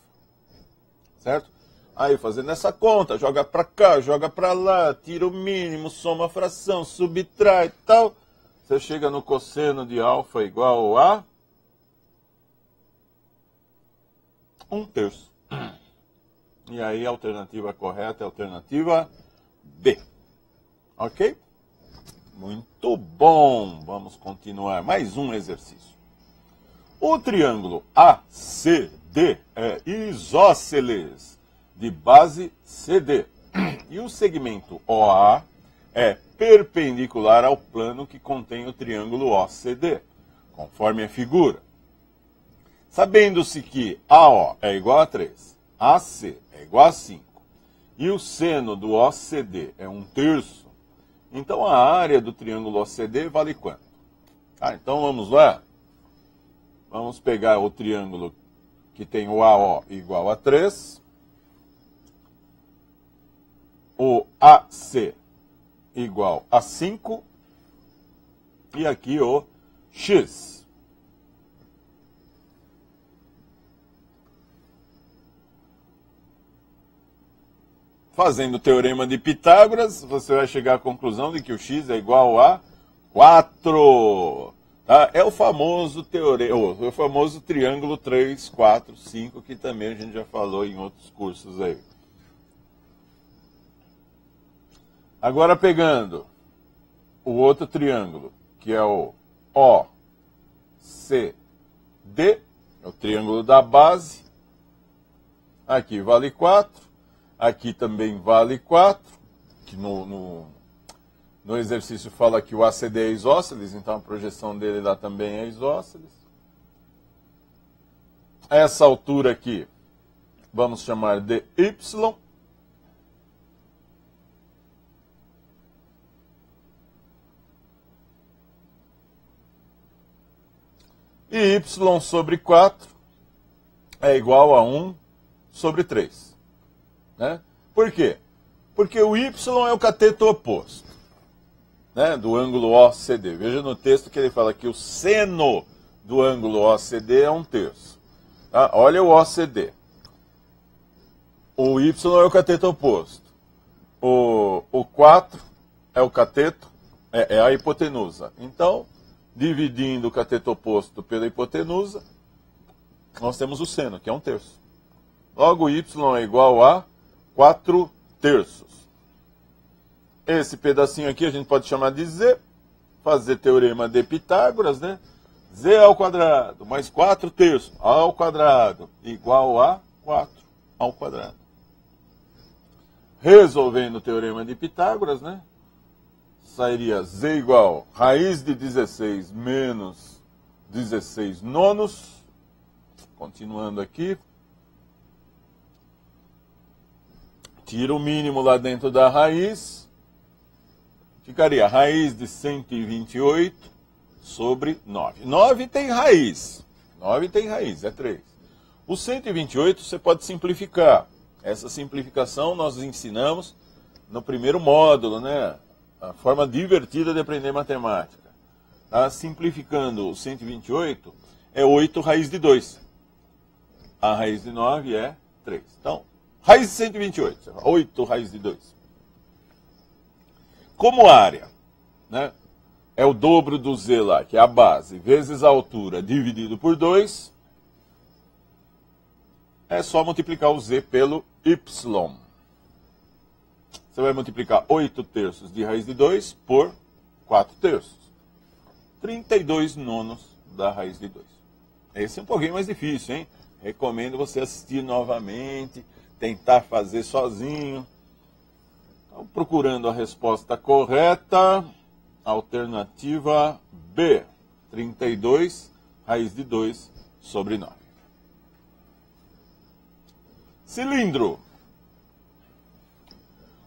Certo? Aí, fazendo essa conta, joga para cá, joga para lá, tira o mínimo, soma a fração, subtrai e tal, você chega no cosseno de alfa igual a 1/3. E aí a alternativa correta é a alternativa B. Ok? Muito bom. Vamos continuar. Mais um exercício. O triângulo ACD é isósceles de base CD. E o segmento OA é perpendicular ao plano que contém o triângulo OCD, conforme a figura. Sabendo-se que AO é igual a 3, AC é igual a 5, e o seno do OCD é 1/3, então a área do triângulo OCD vale quanto? Então vamos lá. Vamos pegar o triângulo que tem o AO igual a 3, o AC igual a 5, e aqui o X. Fazendo o teorema de Pitágoras, você vai chegar à conclusão de que o X é igual a 4. Tá? É o famoso o famoso triângulo 3, 4, 5, que também a gente já falou em outros cursos aí. Agora pegando o outro triângulo, que é o OCD, é o triângulo da base. Aqui vale 4. Aqui também vale 4, que no exercício fala que o ACD é isósceles, então a projeção dele lá também é isósceles. Essa altura aqui, vamos chamar de Y. E Y sobre 4 é igual a 1 sobre 3. Né? Por quê? Porque o Y é o cateto oposto, né, do ângulo OCD. Veja no texto que ele fala que o seno do ângulo OCD é 1/3. Tá? Olha o OCD. O Y é o cateto oposto. O 4 é o cateto, é a hipotenusa. Então, dividindo o cateto oposto pela hipotenusa, nós temos o seno, que é 1/3. Logo, Y é igual a 4/3. Esse pedacinho aqui a gente pode chamar de Z, fazer teorema de Pitágoras, né? Z ao quadrado mais 4/3 ao quadrado igual a 4 ao quadrado. Resolvendo o teorema de Pitágoras, né? Sairia Z igual a raiz de 16 menos 16 nonos. Continuando aqui. Tira o mínimo lá dentro da raiz. Ficaria a raiz de 128 sobre 9. 9 tem raiz. 9 tem raiz, é 3. O 128 você pode simplificar. Essa simplificação nós ensinamos no primeiro módulo, né? A forma divertida de aprender matemática. Tá? Simplificando o 128, é 8 raiz de 2. A raiz de 9 é 3. Então, raiz de 128, 8 raiz de 2. Como área, né, é o dobro do Z lá, que é a base, vezes a altura dividido por 2, é só multiplicar o Z pelo Y. Você vai multiplicar 8/3 de raiz de 2 por 4/3. 32 nonos da raiz de 2. Esse é um pouquinho mais difícil, hein? Recomendo você assistir novamente, tentar fazer sozinho. Então, procurando a resposta correta, alternativa B, 32 raiz de 2 sobre 9. Cilindro.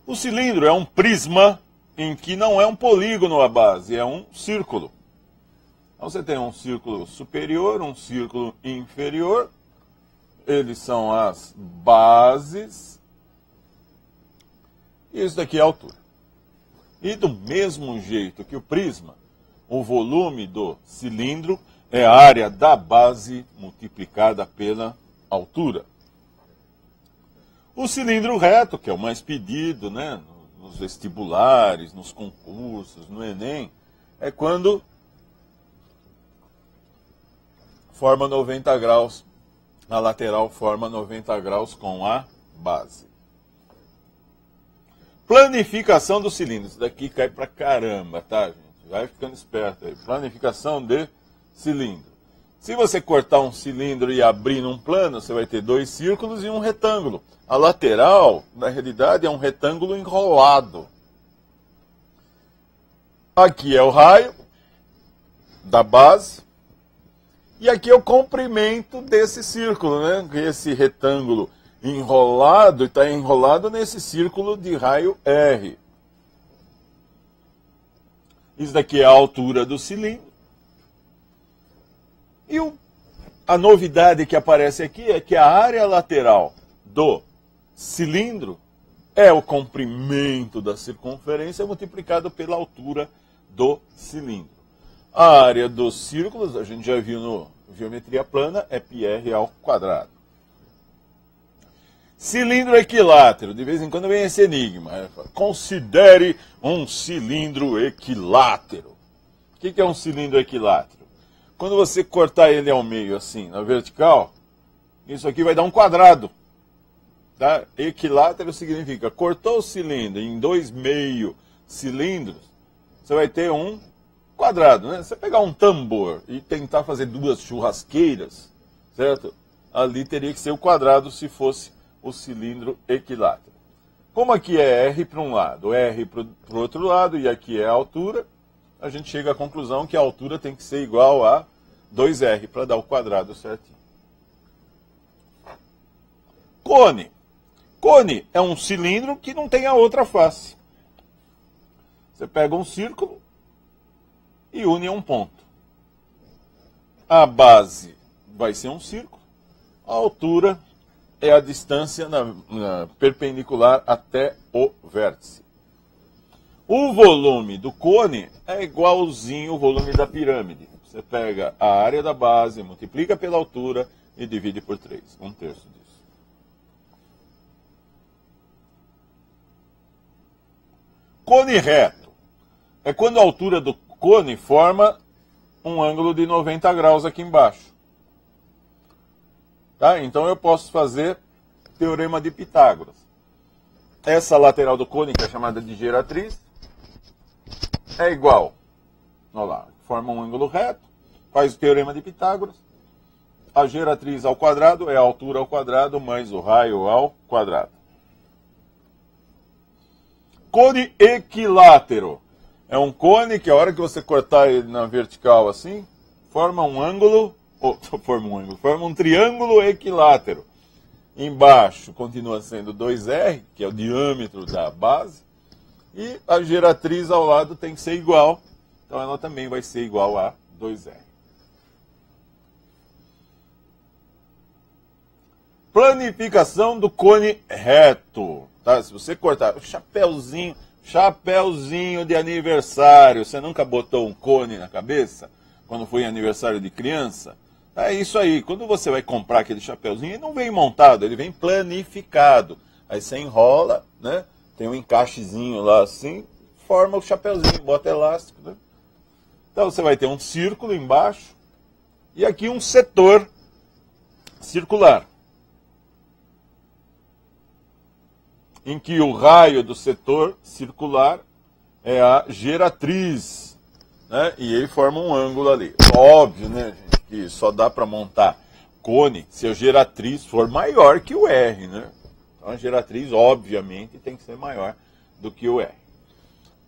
O cilindro é um prisma em que não é um polígono a base, é um círculo. Então você tem um círculo superior, um círculo inferior. Eles são as bases. E isso daqui é a altura. E do mesmo jeito que o prisma, o volume do cilindro é a área da base multiplicada pela altura. O cilindro reto, que é o mais pedido, né, nos vestibulares, nos concursos, no Enem, é quando forma 90 graus, a lateral forma 90 graus com a base. Planificação do cilindro. Isso daqui cai pra caramba, tá, gente? Vai ficando esperto aí. Planificação de cilindro. Se você cortar um cilindro e abrir num plano, você vai ter 2 círculos e um retângulo. A lateral, na realidade, é um retângulo enrolado. Aqui é o raio da base. E aqui é o comprimento desse círculo, né? Esse retângulo enrolado, está enrolado nesse círculo de raio R. Isso daqui é a altura do cilindro. E a novidade que aparece aqui é que a área lateral do cilindro é o comprimento da circunferência multiplicado pela altura do cilindro. A área dos círculos, a gente já viu no geometria plana, é πr ao quadrado. Cilindro equilátero, de vez em quando vem esse enigma. Considere um cilindro equilátero. O que é um cilindro equilátero? Quando você cortar ele ao meio assim, na vertical, isso aqui vai dar um quadrado. Tá? Equilátero significa, cortou o cilindro em 2 meio cilindros, você vai ter um quadrado, né? Você pegar um tambor e tentar fazer 2 churrasqueiras, certo? Ali teria que ser o quadrado se fosse o cilindro equilátero. Como aqui é R para um lado, R para o outro lado, e aqui é a altura, a gente chega à conclusão que a altura tem que ser igual a 2R para dar o quadrado certinho. Cone. Cone é um cilindro que não tem a outra face. Você pega um círculo e une a um ponto. A base vai ser um círculo, a altura é a distância perpendicular até o vértice. O volume do cone é igualzinho ao volume da pirâmide. Você pega a área da base, multiplica pela altura e divide por 3, 1/3 disso. Cone reto é quando a altura do cone forma um ângulo de 90 graus aqui embaixo. Tá? Então eu posso fazer teorema de Pitágoras. Essa lateral do cone, que é chamada de geratriz, é igual, olha lá, forma um ângulo reto, faz o teorema de Pitágoras. A geratriz ao quadrado é a altura ao quadrado mais o raio ao quadrado. Cone equilátero. É um cone que a hora que você cortar ele na vertical assim, forma um triângulo equilátero. Embaixo continua sendo 2R, que é o diâmetro da base, e a geratriz ao lado tem que ser igual, então ela também vai ser igual a 2R. Planificação do cone reto. Tá? Se você cortar o chapéuzinho de aniversário, você nunca botou um cone na cabeça quando foi aniversário de criança? É isso aí, quando você vai comprar aquele chapéuzinho, ele não vem montado, ele vem planificado. Aí você enrola, né? Tem um encaixezinho lá assim, forma o chapéuzinho, bota elástico. Né? Então você vai ter um círculo embaixo e aqui um setor circular, em que o raio do setor circular é a geratriz, né? E ele forma um ângulo ali. Óbvio, né, gente, que só dá para montar cone se a geratriz for maior que o R, né? Então a geratriz, obviamente, tem que ser maior do que o R.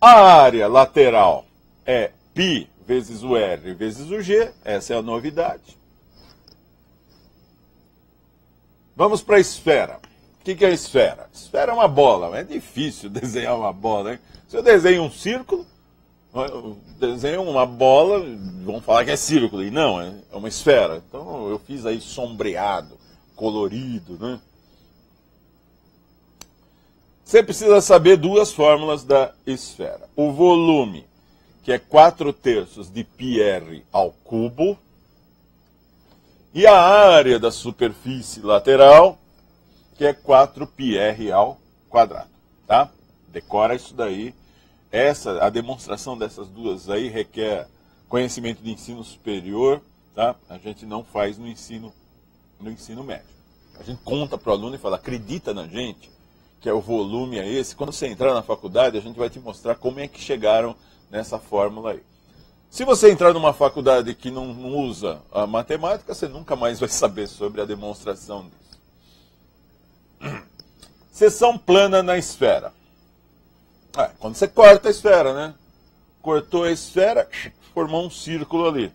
A área lateral é π vezes o R vezes o G, essa é a novidade. Vamos para a esfera. O que é a esfera? Esfera é uma bola, é difícil desenhar uma bola, hein? Se eu desenho um círculo, eu desenho uma bola, vão falar que é círculo, e não, é uma esfera. Então eu fiz aí sombreado, colorido, né? Você precisa saber 2 fórmulas da esfera. O volume, que é 4/3 de πr ao cubo, e a área da superfície lateral, que é 4πr ao quadrado, tá? Decora isso daí. A demonstração dessas duas aí requer conhecimento de ensino superior, tá? A gente não faz no ensino médio. A gente conta para o aluno e fala, acredita na gente, que é o volume é esse. Quando você entrar na faculdade, a gente vai te mostrar como é que chegaram nessa fórmula aí. Se você entrar numa faculdade que não usa a matemática, você nunca mais vai saber sobre a demonstração disso. Seção plana na esfera. Quando você corta a esfera, né? Cortou a esfera, formou um círculo ali.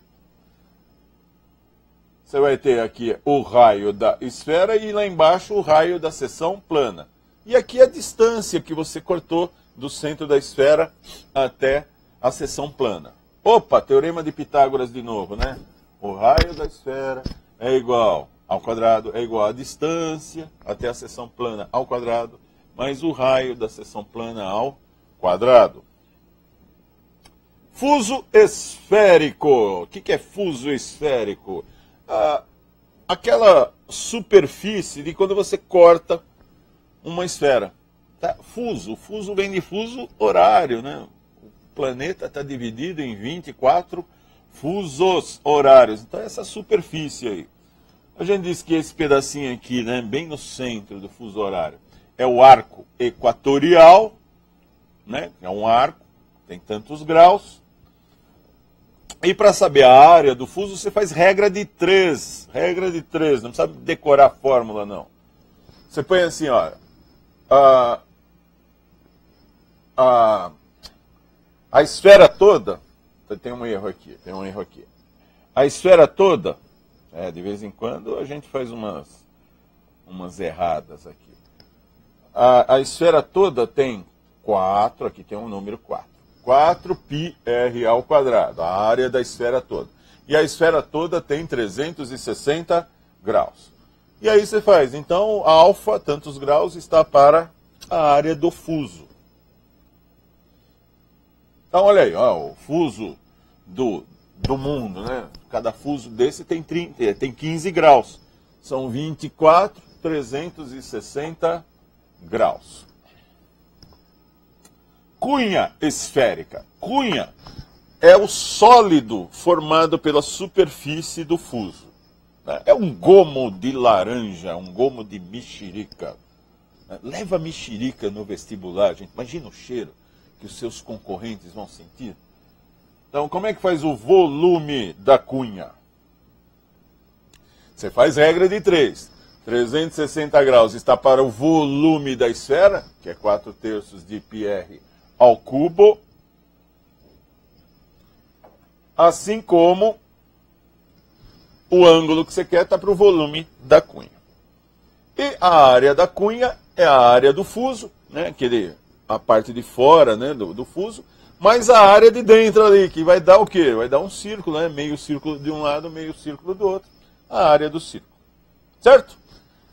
você vai ter aqui o raio da esfera e lá embaixo o raio da seção plana. E aqui a distância que você cortou do centro da esfera até a seção plana. Opa, teorema de Pitágoras de novo, né? O raio da esfera é igual ao quadrado, é igual à distância até a seção plana ao quadrado, mais o raio da seção plana ao quadrado. Fuso esférico. O que é fuso esférico? Aquela superfície de quando você corta uma esfera. Tá? Fuso vem de fuso horário, né? O planeta está dividido em 24 fusos horários. Então essa superfície aí. A gente diz que esse pedacinho aqui, né, bem no centro do fuso horário, é o arco equatorial, né? É um arco, tem tantos graus. E para saber a área do fuso, você faz regra de 3. Regra de 3, não precisa decorar a fórmula, não. Você põe assim, olha. A esfera toda, tem um erro aqui. A esfera toda, de vez em quando a gente faz umas erradas aqui. A esfera toda tem 4, aqui tem um número 4. 4πr ao quadrado, a área da esfera toda. E a esfera toda tem 360 graus. E aí você faz, então, alfa, tantos graus, está para a área do fuso. Então, olha aí, ó, o fuso do mundo, né? Cada fuso desse tem 15 graus. São 24, 360 graus. Cunha esférica. Cunha é o sólido formado pela superfície do fuso. É um gomo de laranja, um gomo de mexerica. Leva mexerica no vestibular, gente. Imagina o cheiro que os seus concorrentes vão sentir. Então, como é que faz o volume da cunha? Você faz regra de 3. 360 graus está para o volume da esfera, que é 4/3 de πr ao cubo, assim como o ângulo que você quer está para o volume da cunha. E a área da cunha é a área do fuso, né, a parte de fora, né, do fuso, mais a área de dentro ali, que vai dar o quê? Vai dar um círculo, né, meio círculo de um lado, meio círculo do outro, a área do círculo. Certo?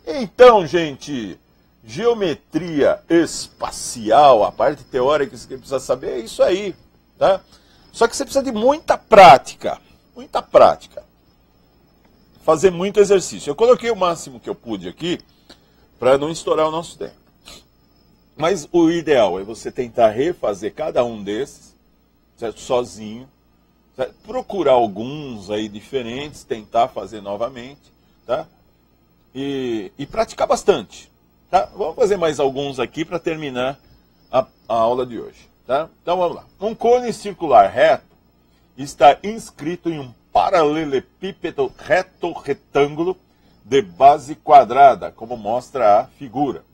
Então, gente, geometria espacial, a parte teórica que você precisa saber é isso aí, tá? Só que você precisa de muita prática, fazer muito exercício. Eu coloquei o máximo que eu pude aqui para não estourar o nosso tempo. Mas o ideal é você tentar refazer cada um desses, certo? Sozinho, certo? Procurar alguns aí diferentes, tentar fazer novamente, tá? E praticar bastante. Tá? Vamos fazer mais alguns aqui para terminar a aula de hoje. Tá? Então vamos lá. Um cone circular reto está inscrito em um paralelepípedo reto retângulo de base quadrada, como mostra a figura.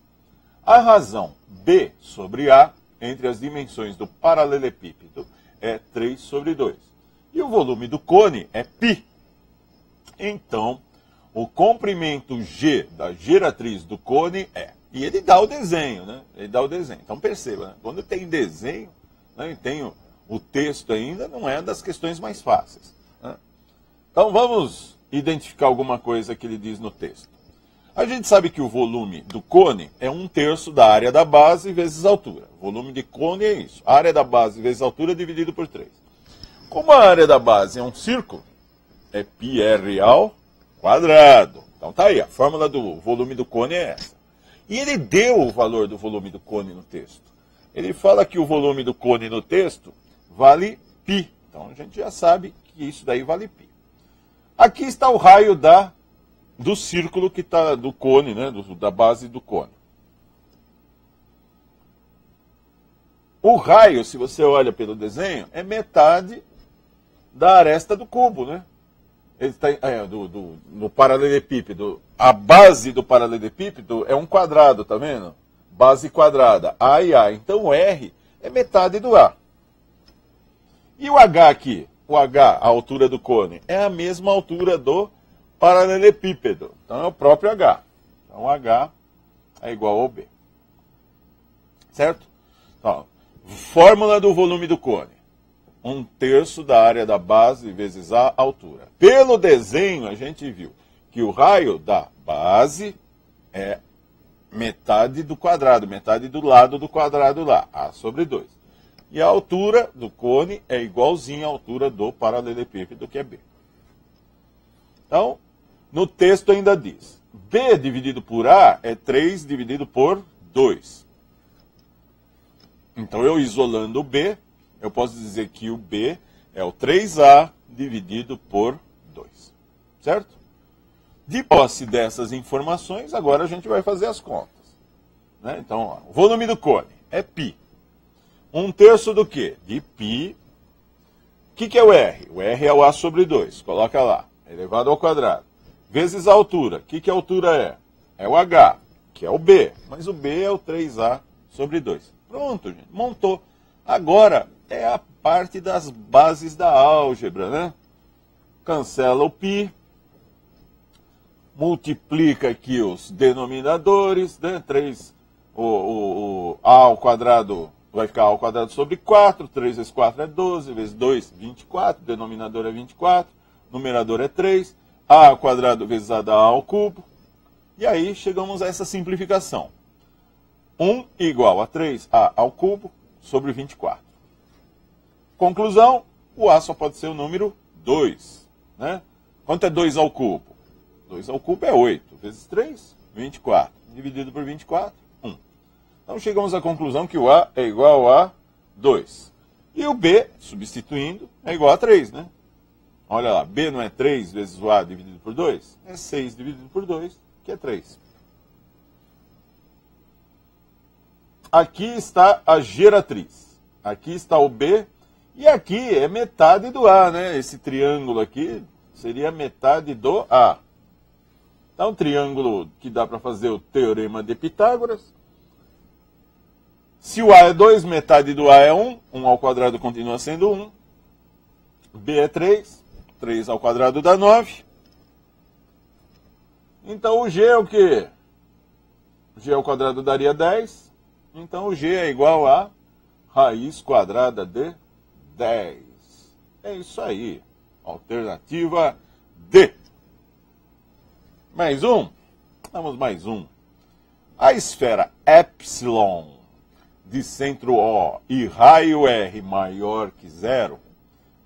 A razão B sobre A entre as dimensões do paralelepípedo é 3/2. E o volume do cone é π. Então, o comprimento G da geratriz do cone é. E ele dá o desenho, né? Então perceba, né? Quando tem desenho, né, e tem o texto ainda, não é das questões mais fáceis. Né? Então vamos identificar alguma coisa que ele diz no texto. A gente sabe que o volume do cone é 1/3 da área da base vezes a altura. O volume de cone é isso. A área da base vezes a altura dividido por 3. Como a área da base é um círculo, é πr ao quadrado. Então tá aí, a fórmula do volume do cone é essa. E ele deu o valor do volume do cone no texto. Ele fala que o volume do cone no texto vale π. Então a gente já sabe que isso daí vale π. Aqui está o raio do círculo que está do cone, né, da base do cone. O raio, se você olha pelo desenho, é metade da aresta do cubo, né? Ele está no paralelepípedo. A base do paralelepípedo é um quadrado, tá vendo? Base quadrada, A e A. Então o R é metade do A. E o H aqui? O H, a altura do cone, é a mesma altura do paralelepípedo. Então é o próprio H. Então H é igual ao B. Certo? Então, fórmula do volume do cone. 1/3 da área da base vezes a altura. Pelo desenho, a gente viu que o raio da base é metade do quadrado, metade do lado do quadrado lá, A sobre 2. E a altura do cone é igualzinha à altura do paralelepípedo, que é B. Então, no texto ainda diz, B dividido por A é 3 dividido por 2. Então, eu isolando o B, eu posso dizer que o B é o 3A dividido por 2. Certo? De posse dessas informações, agora a gente vai fazer as contas. Né? Então, ó, o volume do cone é π. 1/3 do quê? De π. O que é o R? O R é o A sobre 2. Coloca lá. Elevado ao quadrado. Vezes a altura. O que a altura é? É o H, que é o B. Mas o B é o 3A sobre 2. Pronto, gente. Montou. Agora é a parte das bases da álgebra, né? Cancela o π. Multiplica aqui os denominadores, né? 3, o A ao quadrado vai ficar A ao quadrado sobre 4, 3 vezes 4 é 12, vezes 2, 24, denominador é 24, numerador é 3, A ao quadrado vezes A dá A ao cubo, e aí chegamos a essa simplificação. 1 igual a 3A ao cubo sobre 24. Conclusão, o A só pode ser o número 2, né? Quanto é 2 ao cubo? 2 ao cubo é 8, vezes 3, 24. Dividido por 24, 1. Então chegamos à conclusão que o A é igual a 2. E o B, substituindo, é igual a 3, né? Olha lá, B não é 3 vezes o A dividido por 2? É 6 dividido por 2, que é 3. Aqui está a geratriz. Aqui está o B. E aqui é metade do A, né? Esse triângulo aqui seria metade do A. Então, triângulo que dá para fazer o teorema de Pitágoras. Se o A é 2, metade do A é 1. 1 ao quadrado continua sendo 1. B é 3. 3 ao quadrado dá 9. Então, o G é o quê? O G ao quadrado daria 10. Então, o G é igual a raiz quadrada de 10. É isso aí. Alternativa D. Mais um? Vamos mais um. A esfera epsilon de centro O e raio R maior que zero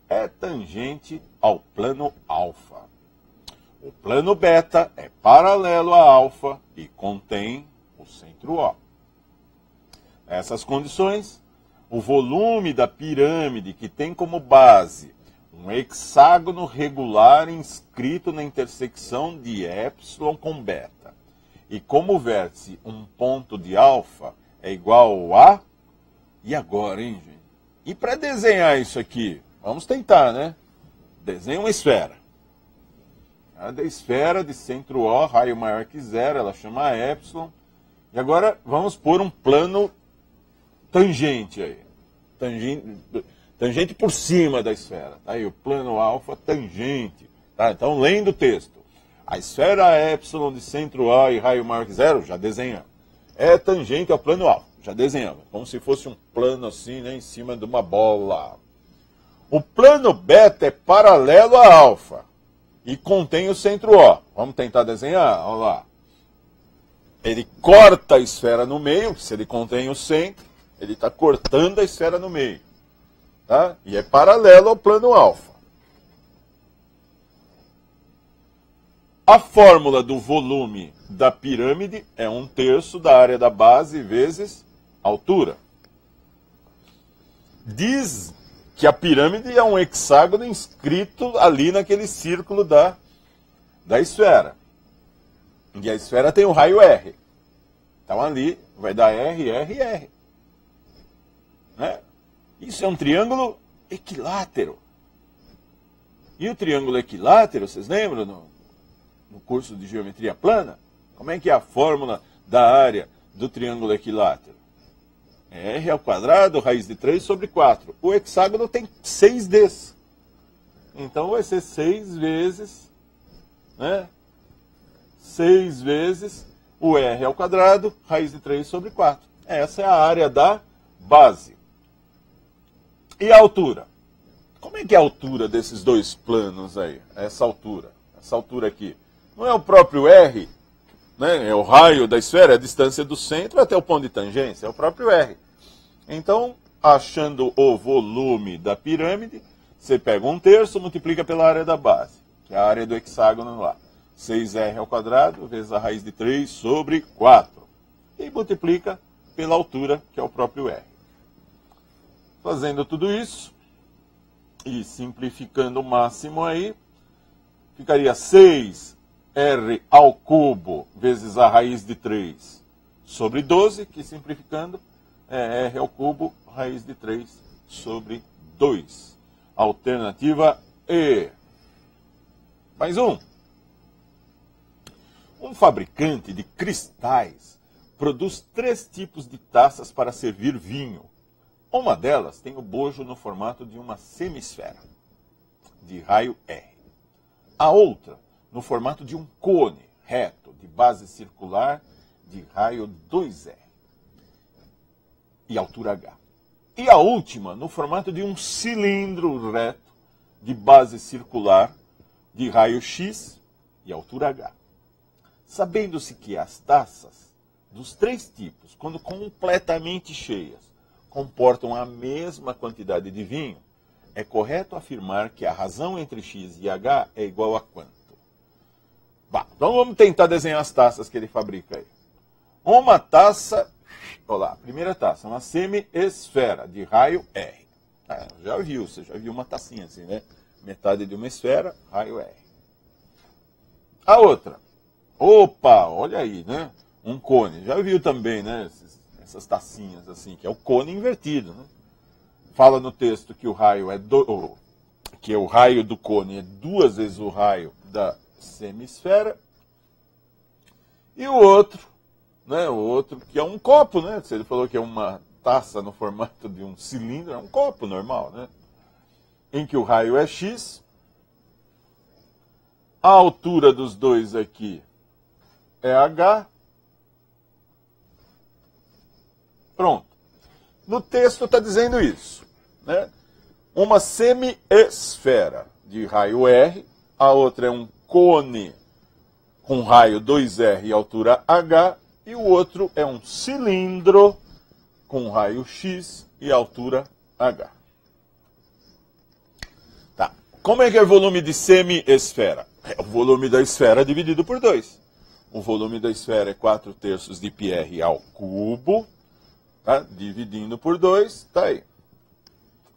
é tangente ao plano alfa. O plano beta é paralelo a alfa e contém o centro O. Nessas condições, o volume da pirâmide que tem como base um hexágono regular inscrito na intersecção de epsilon com beta e como vértice um ponto de alfa é igual a... E agora, hein, gente? E para desenhar isso aqui, vamos tentar, né? Desenha uma esfera. A da esfera de centro O, raio maior que zero, ela chama epsilon. E agora vamos pôr um plano tangente aí. Tangente por cima da esfera. Tá aí o plano alfa tangente. Tá? Então, lendo o texto. A esfera epsilon de centro O e raio maior que zero, já desenhamos. É tangente ao plano alfa. Já desenhamos. Como se fosse um plano assim, né, em cima de uma bola. O plano beta é paralelo a alfa. E contém o centro O. Vamos tentar desenhar? Olha lá. Ele corta a esfera no meio, se ele contém o centro, ele está cortando a esfera no meio. Tá? E é paralelo ao plano alfa. A fórmula do volume da pirâmide é 1/3 da área da base vezes altura. Diz que a pirâmide é um hexágono inscrito ali naquele círculo da esfera. E a esfera tem o raio R. Então ali vai dar R, R, R. Né? Isso é um triângulo equilátero. E o triângulo equilátero, vocês lembram no curso de geometria plana? Como é que é a fórmula da área do triângulo equilátero? R ao quadrado, raiz de 3 sobre 4. O hexágono tem 6 desses. Então vai ser 6 vezes né? 6 vezes o R ao quadrado, raiz de 3 sobre 4. Essa é a área da base. E a altura? Como é que é a altura desses dois planos aí? Essa altura aqui. Não é o próprio R, né? É o raio da esfera, é a distância do centro até o ponto de tangência, é o próprio R. Então, achando o volume da pirâmide, você pega 1/3, multiplica pela área da base, que é a área do hexágono lá. 6R ao quadrado vezes a raiz de 3 sobre 4. E multiplica pela altura, que é o próprio R. Fazendo tudo isso, e simplificando o máximo aí, ficaria 6R ao cubo vezes a raiz de 3 sobre 12, que simplificando é R ao cubo, raiz de 3 sobre 2. Alternativa E. Mais um. Um fabricante de cristais produz 3 tipos de taças para servir vinho. Uma delas tem o bojo no formato de uma semisfera, de raio R. A outra, no formato de um cone reto, de base circular, de raio 2R e altura H. E a última, no formato de um cilindro reto, de base circular, de raio X e altura H. Sabendo-se que as taças dos 3 tipos, quando completamente cheias, comportam a mesma quantidade de vinho, é correto afirmar que a razão entre X e H é igual a quanto? Bah, então vamos tentar desenhar as taças que ele fabrica aí. Uma taça, olha lá, a primeira taça, uma semi-esfera de raio R. Você já viu uma tacinha assim, né? Metade de uma esfera, raio R. A outra, opa, olha aí, né? Um cone, já viu também, né? Essas tacinhas assim, que é o cone invertido, né? Fala no texto que o raio que o raio do cone é 2 vezes o raio da semisfera. E o outro, né? O outro que é um copo, né? Se ele falou que é uma taça no formato de um cilindro, é um copo normal, né? Em que o raio é X. A altura dos dois aqui é H. Pronto. No texto está dizendo isso, né? Uma semi-esfera de raio R, a outra é um cone com raio 2R e altura H, e o outro é um cilindro com raio X e altura H. Tá. Como é que é o volume de semi-esfera? É o volume da esfera dividido por 2. O volume da esfera é 4/3 de πr ao cubo. Tá? Dividindo por 2, tá aí.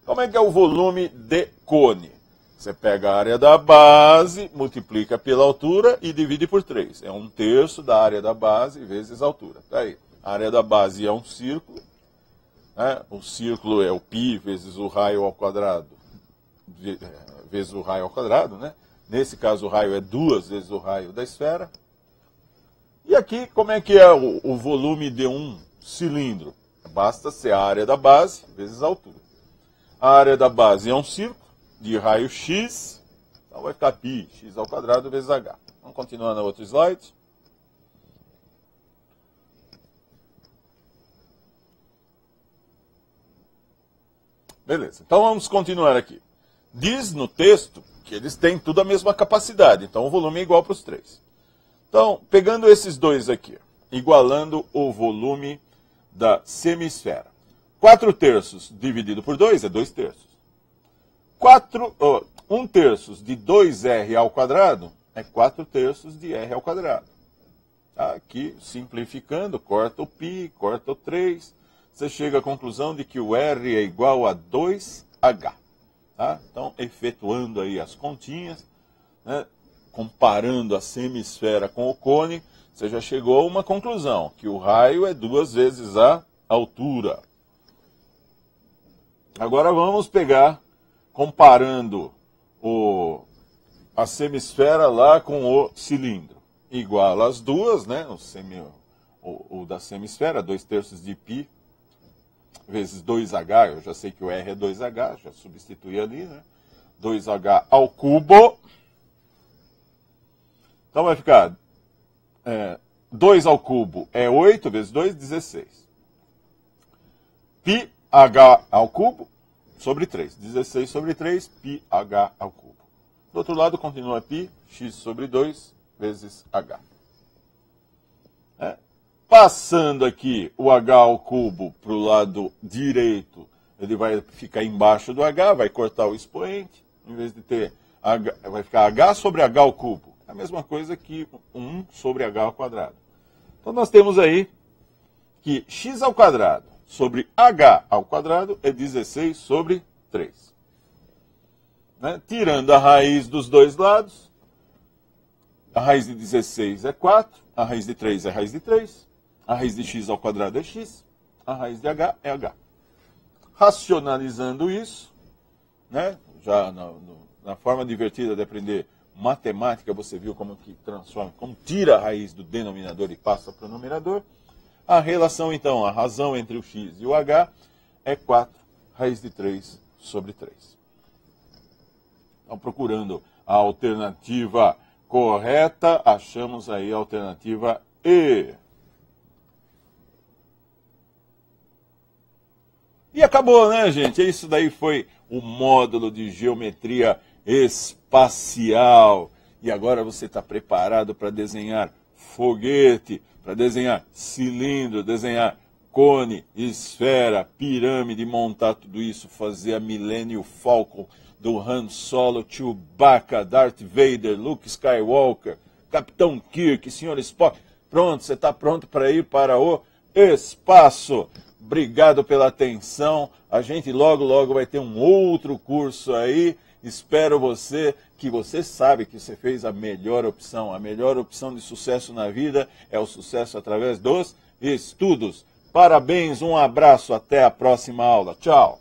Como é que é o volume de cone? Você pega a área da base, multiplica pela altura e divide por 3. É 1/3 da área da base vezes a altura. Tá aí. A área da base é um círculo. Né? O círculo é o π vezes o raio ao quadrado, vezes o raio ao quadrado. Né? Nesse caso, o raio é 2 vezes o raio da esfera. E aqui, como é que é o volume de um cilindro? Basta ser a área da base vezes a altura. A área da base é um círculo de raio X, então vai ficar π, x ao quadrado vezes h. Vamos continuar no outro slide. Beleza, então vamos continuar aqui. Diz no texto que eles têm tudo a mesma capacidade, então o volume é igual para os 3. Então, pegando esses dois aqui, igualando o volume da semisfera. 4/3 dividido por 2 é 2/3. 1/3 de 2r ao quadrado é 4/3 de r ao quadrado. Aqui, simplificando, corta o π, corta o 3, você chega à conclusão de que o r é igual a 2h. Tá? Então, efetuando aí as continhas, né, comparando a semisfera com o cone, você já chegou a uma conclusão, que o raio é 2 vezes a altura. Agora vamos pegar, comparando a semisfera lá com o cilindro. Igual as duas, né? O da semisfera, 2/3 de π vezes 2h, eu já sei que o r é 2h, já substituí ali, né? 2h ao cubo Então vai ficar 2 ao cubo é 8 vezes 2, 16. Πh ao cubo sobre 3. 16 sobre 3, πh ao cubo. Do outro lado continua π, x sobre 2 vezes h. Passando aqui o h ao cubo para o lado direito, ele vai ficar embaixo do h, vai cortar o expoente, em vez de ter h, vai ficar h sobre h ao cubo. É a mesma coisa que 1 sobre h ao quadrado. Então nós temos aí que x ao quadrado sobre h ao quadrado é 16 sobre 3. Tirando a raiz dos dois lados, a raiz de 16 é 4, a raiz de 3 é a raiz de 3, a raiz de x ao quadrado é x, a raiz de h é h. Racionalizando isso, já na forma divertida de aprender matemática, você viu como que transforma, como tira a raiz do denominador e passa para o numerador. A relação, então, a razão entre o x e o h é 4 raiz de 3 sobre 3. Então, procurando a alternativa correta, achamos aí a alternativa E. E acabou, né, gente? Isso daí foi o módulo de geometria espacial. E agora você está preparado para desenhar foguete, para desenhar cilindro, desenhar cone, esfera, pirâmide, montar tudo isso, fazer a Millennium Falcon do Han Solo, Chewbacca, Darth Vader, Luke Skywalker, Capitão Kirk, Sr. Spock. Pronto, você está pronto para ir para o espaço. Obrigado pela atenção. A gente logo vai ter um outro curso aí. Espero que você sabe que você fez a melhor opção. A melhor opção de sucesso na vida é o sucesso através dos estudos. Parabéns, um abraço, até a próxima aula. Tchau.